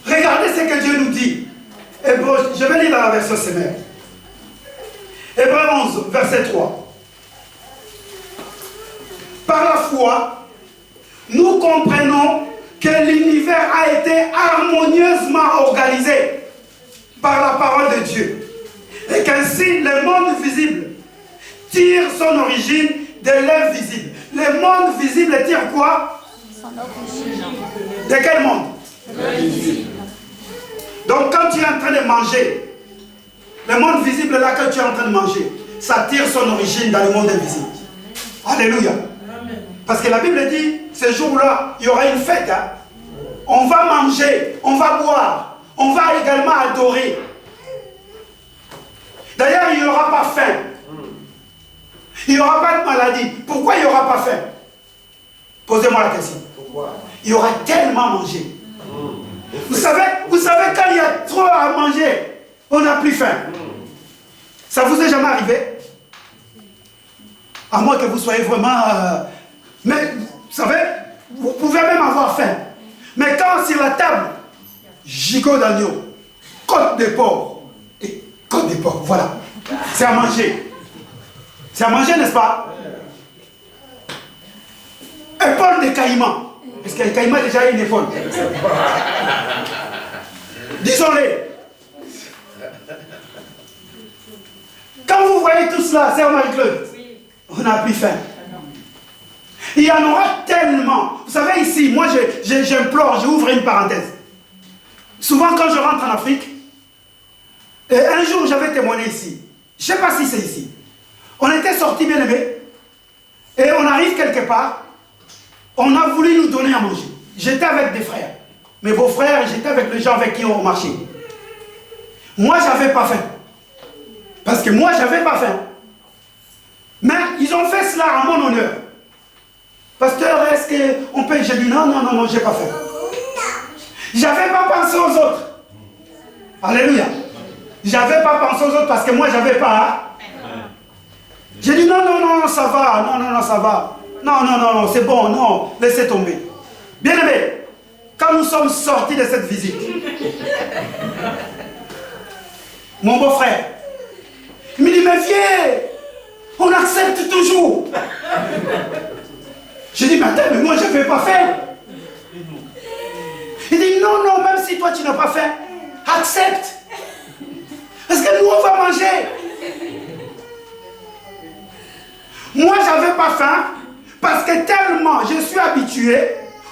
Regardez ce que Dieu nous dit. Hébreux, je vais lire dans la version Semeur. Hébreux 11, verset 3. Par la foi, nous comprenons que l'univers a été harmonieusement organisé par la parole de Dieu. Et qu'ainsi, le monde visible tire son origine de l'invisible. Le monde visible tire quoi? Son origine. De quel monde? L'invisible. Donc quand tu es en train de manger, le monde visible là que tu es en train de manger, ça tire son origine dans le monde invisible. Alléluia. Parce que la Bible dit, ce jour-là, il y aura une fête. Hein? On va manger, on va boire, on va également adorer. D'ailleurs, il n'y aura pas faim. Il n'y aura pas de maladie. Pourquoi il n'y aura pas faim? Posez-moi la question. Pourquoi? Il y aura tellement mangé. Vous savez, quand il y a trop à manger, on n'a plus faim. Ça vous est jamais arrivé? À moins que vous soyez vraiment... Mais, vous savez, vous pouvez même avoir faim. Mais quand sur la table, gigot d'agneau, côte de porc, et côte de porc, voilà. C'est à manger. C'est à manger, n'est-ce pas? Épaule de caïman. Parce que le caïman a déjà une épaule. Disons-les. Quand vous voyez tout cela, c'est Marie-Claude, on n'a plus faim. Il y en aura tellement. Vous savez, ici, moi, j'implore, j'ouvre une parenthèse. Souvent, quand je rentre en Afrique, et un jour, j'avais témoigné ici. Je ne sais pas si c'est ici. On était sortis bien aimés, et on arrive quelque part, on a voulu nous donner à manger. J'étais avec des frères. Mes beaux-frères, j'étais avec les gens avec qui on marchait. Moi, je n'avais pas faim. Parce que moi, je n'avais pas faim. Mais ils ont fait cela à mon honneur. Pasteur, est-ce qu'on peut... J'ai dit non, je n'ai pas faim. Je n'avais pas pensé aux autres. Alléluia. Je n'avais pas pensé aux autres parce que moi, je n'avais pas. J'ai dit non, ça va. Non, ça va. Non, c'est bon, non, laissez tomber. Bien aimé, quand nous sommes sortis de cette visite, mon beau-frère, il me dit, mais viens, on accepte toujours. J'ai dit, mais attends, mais moi je ne vais pas faire. Il dit, non, même si toi tu n'as pas fait, accepte. Est-ce que nous, on va manger? Moi, je n'avais pas faim parce que tellement je suis habitué,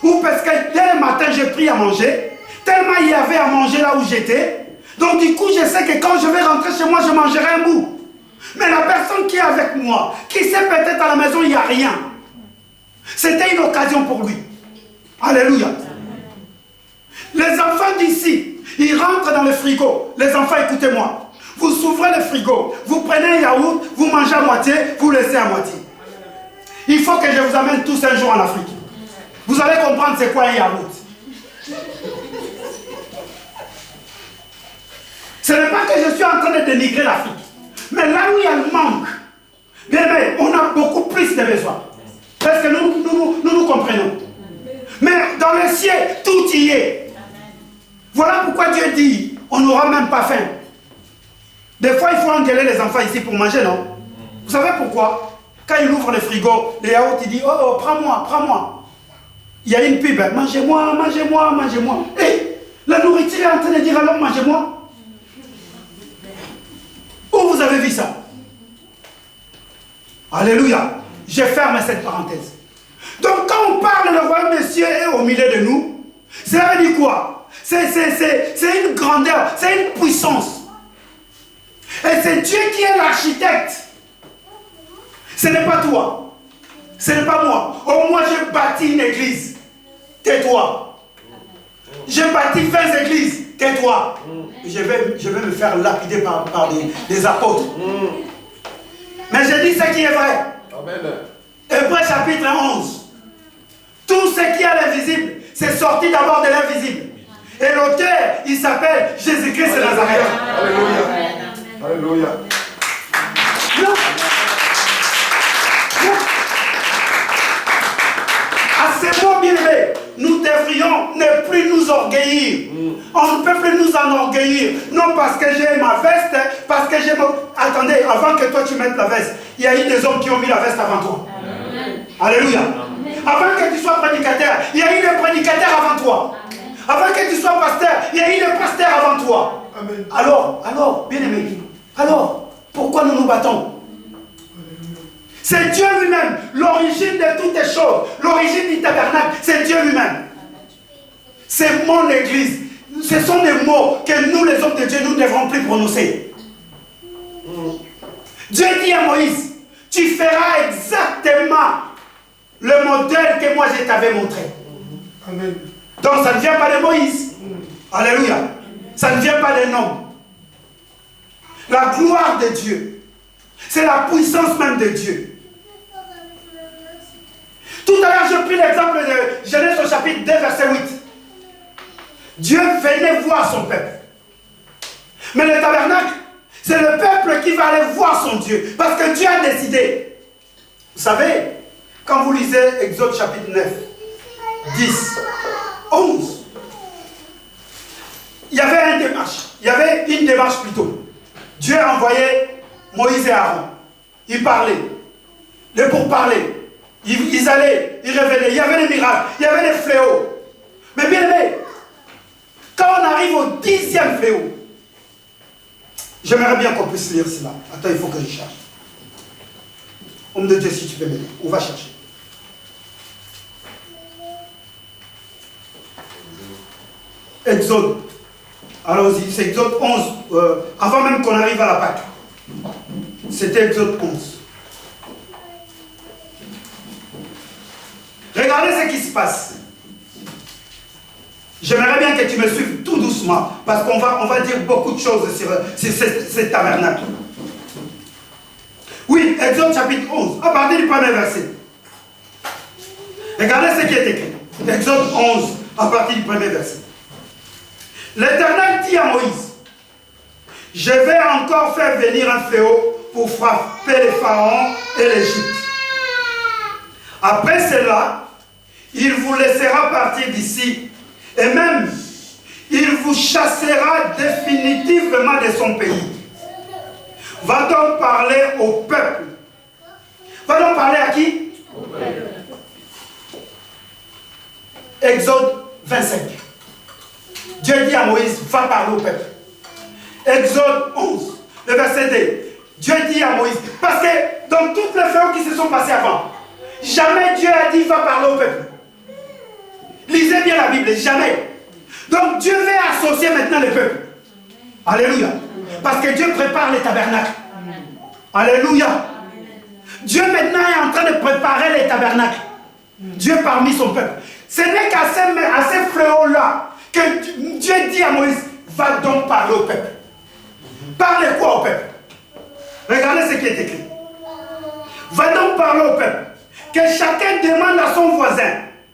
ou parce que dès le matin, j'ai pris à manger, tellement il y avait à manger là où j'étais. Donc du coup, je sais que quand je vais rentrer chez moi, je mangerai un bout. Mais la personne qui est avec moi, qui sait peut-être à la maison, il n'y a rien. C'était une occasion pour lui. Alléluia. Les enfants d'ici, ils rentrent dans le frigo. Les enfants, écoutez-moi. Vous ouvrez le frigo, vous prenez un yaourt, vous mangez à moitié, vous laissez à moitié. Il faut que je vous amène tous un jour en Afrique. Vous allez comprendre c'est quoi un yaourt. Ce n'est pas que je suis en train de dénigrer l'Afrique. Mais là où il y a le manque, bien, on a beaucoup plus de besoins. Parce que nous comprenons. Mais dans le ciel, tout y est. Voilà pourquoi Dieu dit, on n'aura même pas faim. Des fois, il faut engueuler les enfants ici pour manger, non? Vous savez pourquoi? Quand il ouvre le frigo, les yaourts, il dit, oh, prends-moi, prends-moi. Il y a une pub, mangez-moi, mangez-moi, mangez-moi. Et la nourriture est en train de dire, alors mangez-moi. Où vous avez vu ça? Alléluia. Je ferme cette parenthèse. Donc quand on parle le royaume des cieux est au milieu de nous, ça veut dire quoi? C'est une grandeur, c'est une puissance. Et c'est Dieu qui est l'architecte. Ce n'est pas toi. Ce n'est pas moi. Oh, moi j'ai bâti une église. Tais-toi. J'ai bâti 20 églises. Tais-toi. Je vais me faire lapider par des apôtres. Mais je dis ce qui est vrai. Amen. Hébreux chapitre 11. Tout ce qui est l'invisible, c'est sorti d'abord de l'invisible. Et l'auteur, il s'appelle Jésus-Christ de Nazareth. Alléluia. Alléluia. À ces mots bien-aimés, nous devrions ne plus nous orgueillir. On ne peut plus nous enorgueillir. Non parce que j'ai ma veste, parce que j'ai mon... Attendez, avant que toi tu mettes la veste, il y a eu des hommes qui ont mis la veste avant toi. Amen. Alléluia. Amen. Avant que tu sois prédicateur, il y a eu des prédicateurs avant toi. Amen. Avant que tu sois pasteur, il y a eu des pasteurs avant toi. Amen. Alors, bien-aimés, alors, pourquoi nous nous battons? C'est Dieu lui-même, l'origine de toutes les choses, l'origine du tabernacle, c'est Dieu lui-même. C'est mon église. Ce sont des mots que nous, les hommes de Dieu, nous ne devrons plus prononcer. Dieu dit à Moïse, tu feras exactement le modèle que moi je t'avais montré. Amen. Donc ça ne vient pas de Moïse. Alléluia. Ça ne vient pas d'un homme. La gloire de Dieu, c'est la puissance même de Dieu. Tout à l'heure, j'ai pris l'exemple de Genèse au chapitre 2, verset 8. Dieu venait voir son peuple. Mais le tabernacle, c'est le peuple qui va aller voir son Dieu. Parce que Dieu a décidé. Vous savez, quand vous lisez Exode chapitre 9, 10, 11, il y avait une démarche plutôt. Dieu a envoyé Moïse et Aaron. Ils parlaient. Les pourparlers. Ils allaient, ils révélaient. Il y avait des miracles, il y avait des fléaux. Mais bien aimé, quand on arrive au 10e fléau, j'aimerais bien qu'on puisse lire cela. Attends, il faut que je cherche. Homme de Dieu, si tu peux m'aider, on va chercher. Exode. Allons-y, c'est Exode 11. Avant même qu'on arrive à la Pâque. C'était Exode 11. Regardez ce qui se passe. J'aimerais bien que tu me suives tout doucement, parce qu'on va dire beaucoup de choses sur ce tabernacle. Oui, Exode chapitre 11, à partir du premier verset. Regardez ce qui est écrit. Exode 11, à partir du premier verset. L'Éternel dit à Moïse, je vais encore faire venir un fléau pour frapper les pharaons et l'Égypte. Après cela, il vous laissera partir d'ici. Et même, il vous chassera définitivement de son pays. Va donc parler au peuple. Va donc parler à qui? Au peuple. Exode 25. Dieu dit à Moïse, va parler au peuple. Exode 11. le verset 2. Dieu dit à Moïse, parce que dans toutes les fléaux qui se sont passés avant, jamais Dieu a dit va parler au peuple. Lisez bien la Bible, jamais. Donc Dieu veut associer maintenant le peuple. Alléluia. Parce que Dieu prépare les tabernacles. Alléluia. Dieu maintenant est en train de préparer les tabernacles. Dieu parmi son peuple. Ce n'est qu'à ces fléaux-là que Dieu dit à Moïse, va donc parler au peuple. Parlez quoi au peuple? Regardez ce qui est écrit. Va donc parler au peuple. Que chacun demande à son voisin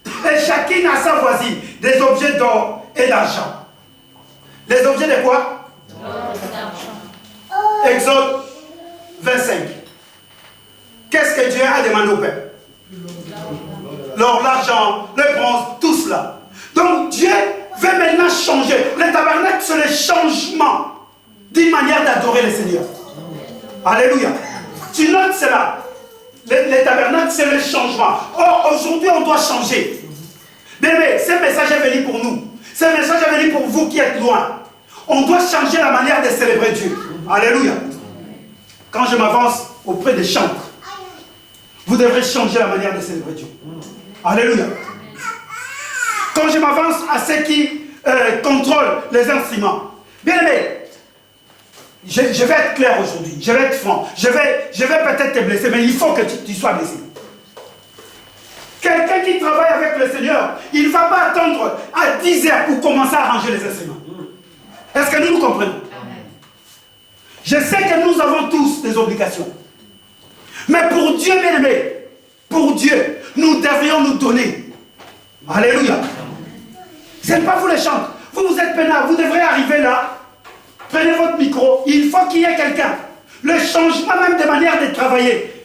et chacune à sa voisine des objets d'or et d'argent. Les objets de quoi? Exode 25. Qu'est-ce que Dieu a demandé au peuple? L'or, l'argent, le bronze, tout cela. Donc Dieu veut maintenant changer. Le tabernacle, c'est le changement d'une manière d'adorer le Seigneur. Alléluia. Tu notes cela. Le tabernacle, c'est le changement. Or, aujourd'hui, on doit changer. Bébé, ce message est venu pour nous. Ce message est venu pour vous qui êtes loin. On doit changer la manière de célébrer Dieu. Alléluia. Quand je m'avance auprès des chantres, vous devrez changer la manière de célébrer Dieu. Alléluia. Quand je m'avance à ceux qui contrôlent les instruments. Bien aimé, je vais être clair aujourd'hui, je vais être franc, je vais peut-être te blesser, mais il faut que tu sois blessé. Quelqu'un qui travaille avec le Seigneur, il ne va pas attendre à 10 heures pour commencer à arranger les instruments. Est-ce que nous comprenons? Je sais que nous avons tous des obligations. Mais pour Dieu, bien aimé, pour Dieu, nous devrions nous donner. Alléluia. Ce n'est pas vous les chantres. Vous êtes peinards, vous devrez arriver là. Prenez votre micro, il faut qu'il y ait quelqu'un. Le changement même de manière de travailler.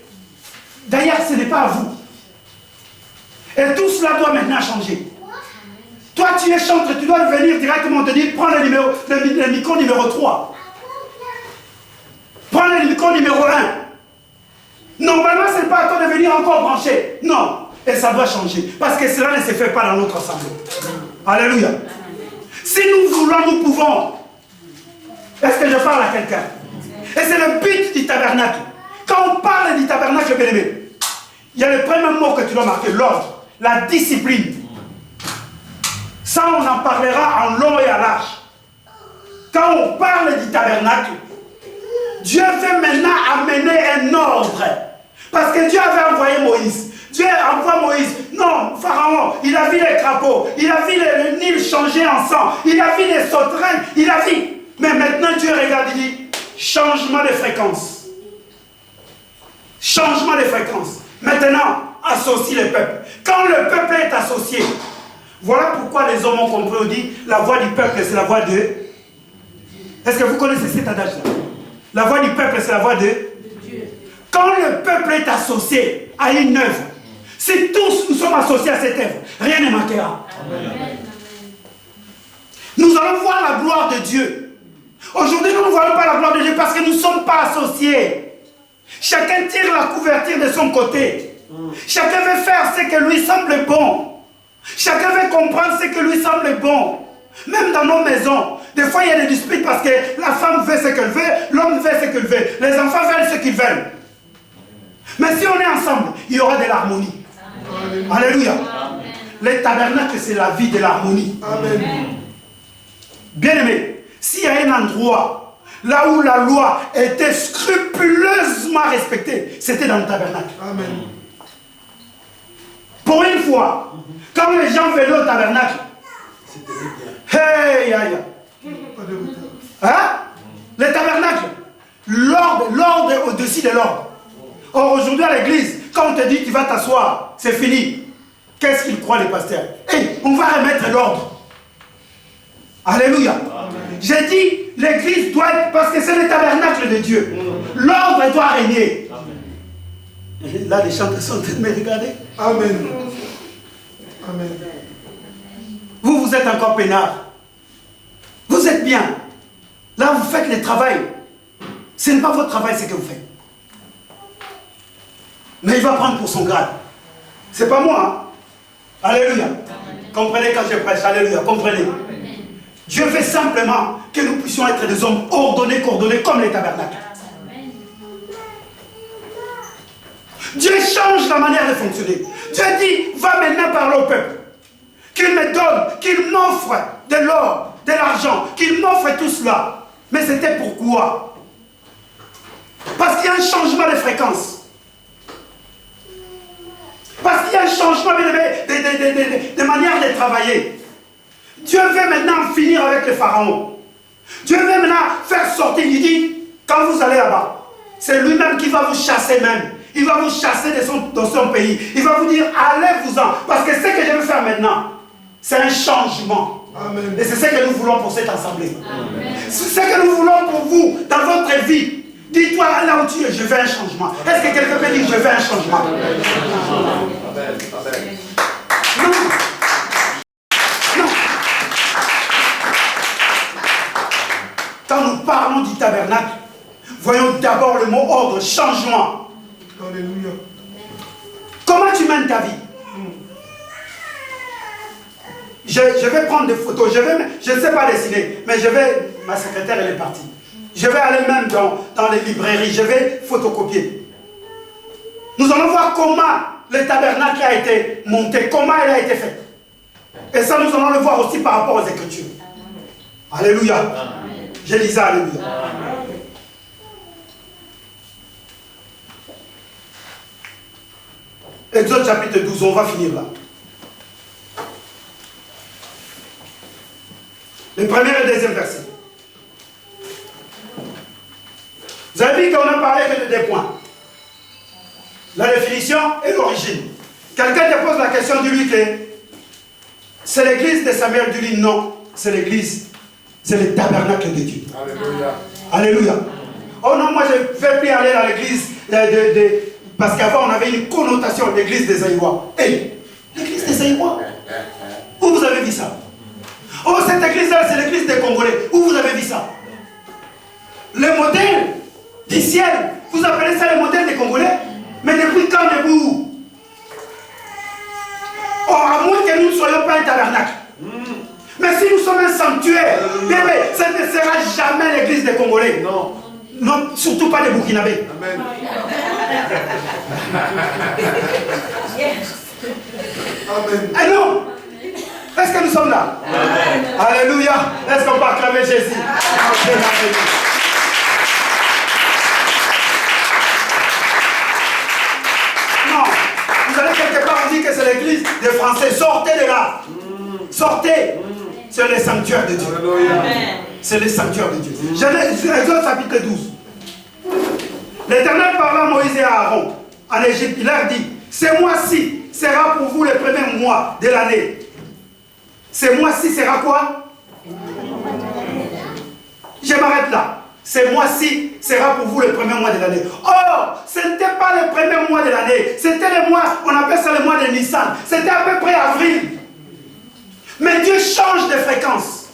D'ailleurs, ce n'est pas à vous. Et tout cela doit maintenant changer. Toi, tu es chantre, tu dois venir directement te dire, prends le micro numéro 3. Prends le micro numéro 1. Normalement, ce n'est pas à toi de venir encore brancher. Non. Et ça doit changer. Parce que cela ne se fait pas dans notre assemblée. Alléluia. Si nous voulons, nous pouvons. Est-ce que je parle à quelqu'un? Et c'est le but du tabernacle. Quand on parle du tabernacle, bien aimé, il y a le premier mot que tu dois marquer, l'ordre, la discipline. Ça, on en parlera en long et en large. Quand on parle du tabernacle, Dieu veut maintenant amener un ordre. Parce que Dieu avait envoyé Moïse. Dieu envoie Moïse. Non, Pharaon, il a vu les crapauds. Il a vu le Nil changer en sang. Il a vu les sauterelles. Il a vu. Mais maintenant, Dieu regarde, il dit, changement de fréquence. Changement de fréquence. Maintenant, associe le peuple. Quand le peuple est associé, voilà pourquoi les hommes ont compris, on dit, la voix du peuple, c'est la voix de... Est-ce que vous connaissez cet adage-là? La voix du peuple, c'est la voix de Dieu. Quand le peuple est associé à une œuvre, si tous nous sommes associés à cette œuvre, rien ne manquera. Amen. Nous allons voir la gloire de Dieu. Aujourd'hui, nous ne voyons pas la gloire de Dieu parce que nous ne sommes pas associés. Chacun tire la couverture de son côté. Chacun veut faire ce que lui semble bon. Chacun veut comprendre ce que lui semble bon. Même dans nos maisons, des fois il y a des disputes parce que la femme veut ce qu'elle veut, l'homme veut ce qu'il veut, les enfants veulent ce qu'ils veulent. Mais si on est ensemble, il y aura de l'harmonie. Alléluia. Amen. Le tabernacle, c'est la vie de l'harmonie. Bien aimé, s'il y a un endroit là où la loi était scrupuleusement respectée, c'était dans le tabernacle. Amen. Pour une fois, quand les gens venaient au tabernacle, hey, aïe. Hein? Le tabernacle, l'ordre au-dessus de l'ordre. Or, aujourd'hui à l'église, quand on te dit tu vas t'asseoir, c'est fini. Qu'est-ce qu'ils croient les pasteurs? Hey, on va remettre l'ordre. Alléluia. J'ai dit, l'église doit être, parce que c'est le tabernacle de Dieu. L'ordre doit régner. Amen. Là, les chanteurs sont en train de me regarder. Amen. Amen. Vous êtes encore peinard. Vous êtes bien. Là, vous faites le travail. Ce n'est pas votre travail, ce que vous faites. Mais il va prendre pour son grade. C'est pas moi. Hein? Alléluia. Amen. Comprenez quand je prêche. Alléluia. Comprenez. Amen. Dieu veut simplement que nous puissions être des hommes ordonnés, coordonnés comme les tabernacles. Dieu change la manière de fonctionner. Dieu dit, va maintenant parler au peuple. Qu'il me donne, qu'il m'offre de l'or, de l'argent, qu'il m'offre tout cela. Mais c'était pourquoi? Parce qu'il y a un changement de fréquence. Parce qu'il y a un changement de manière de travailler. Dieu veut maintenant finir avec le pharaon. Dieu veut maintenant faire sortir. Il dit, quand vous allez là-bas, c'est lui-même qui va vous chasser même. Il va vous chasser dans son pays. Il va vous dire, allez-vous-en. Parce que ce que je veux faire maintenant, c'est un changement. Amen. Et c'est ce que nous voulons pour cette assemblée. C'est ce que nous voulons pour vous, dans votre vie. Dis-toi, là où tu es, je veux un changement. Est-ce que quelqu'un peut dire, je veux un changement? Amen. Non. Non. Quand nous parlons du tabernacle, voyons d'abord le mot ordre, changement. Alléluia. Comment tu mènes ta vie? Je vais prendre des photos, je ne sais pas dessiner, mais ma secrétaire elle est partie. Je vais aller même dans les librairies, je vais photocopier. Nous allons voir comment le tabernacle a été monté, comment il a été fait. Et ça, nous allons le voir aussi par rapport aux Écritures. Alléluia. Amen. Je disais alléluia. Amen. Exode chapitre 12, on va finir là. Le premier et le deuxième verset. Vous avez vu qu'on a parlé que de deux points. La définition et l'origine. Quelqu'un te pose la question, dis-lui que c'est l'église de Samuel, dis-lui non, c'est l'église, c'est le tabernacle de Dieu. Alléluia. Alléluia. Oh non, moi je ne vais plus aller à l'église parce qu'avant on avait une connotation de l'église des Aïrois. Hey, l'église des Aïrois. Où vous avez vu ça? Oh, cette église-là, c'est l'église des Congolais. Où vous avez vu ça? Le modèle du ciel, vous appelez ça le modèle des Congolais? Mais depuis quand debout? Oh, à moins que nous ne soyons pas un tabernacle. Mais si nous sommes un sanctuaire, bébé, ça ne sera jamais l'église des Congolais. Non. Non, surtout pas des Burkinabés. Amen. Amen. Ah non. Est-ce que nous sommes là? Amen. Alléluia. Est-ce qu'on peut acclamer Jésus? Amen. Non. Vous allez quelque part, on dit que c'est l'église des Français. Sortez de là. Sortez. C'est le sanctuaire de Dieu. C'est le sanctuaire de Dieu. Exode chapitre 12. L'Éternel parla à Moïse et à Aaron en Égypte. Il leur dit, ce mois-ci sera pour vous le premier mois de l'année. Ce mois-ci sera quoi? Je m'arrête là. Ce mois-ci sera pour vous le premier mois de l'année. Or, ce n'était pas le premier mois de l'année. C'était le mois, on appelle ça le mois de Nissan. C'était à peu près avril. Mais Dieu change de fréquence.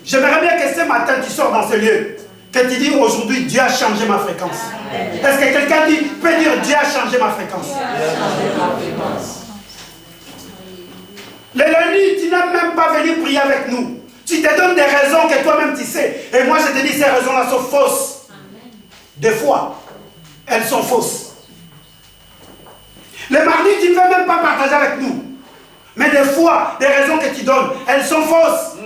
J'aimerais bien que ce matin tu sors dans ce lieu, que tu dis aujourd'hui Dieu a changé ma fréquence. Est-ce que quelqu'un peut dire Dieu a changé ma fréquence? Le lundi, tu n'es même pas venu prier avec nous. Tu te donnes des raisons que toi-même tu sais. Et moi je te dis ces raisons-là sont fausses. Des fois, elles sont fausses. Le mardi, tu ne veux même pas partager avec nous. Mais des fois, les raisons que tu donnes, elles sont fausses.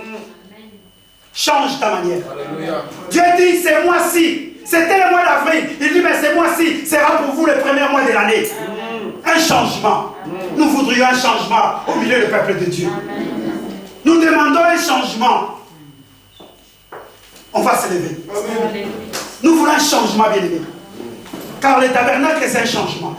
Change ta manière. Alléluia. Dieu dit, ce mois-ci, c'était le mois d'avril. Il dit, mais ce mois-ci sera pour vous le premier mois de l'année. Un changement. Nous voudrions un changement au milieu du peuple de Dieu. Nous demandons un changement. On va se lever. Nous voulons un changement, bien aimé. Car le tabernacle, c'est un changement.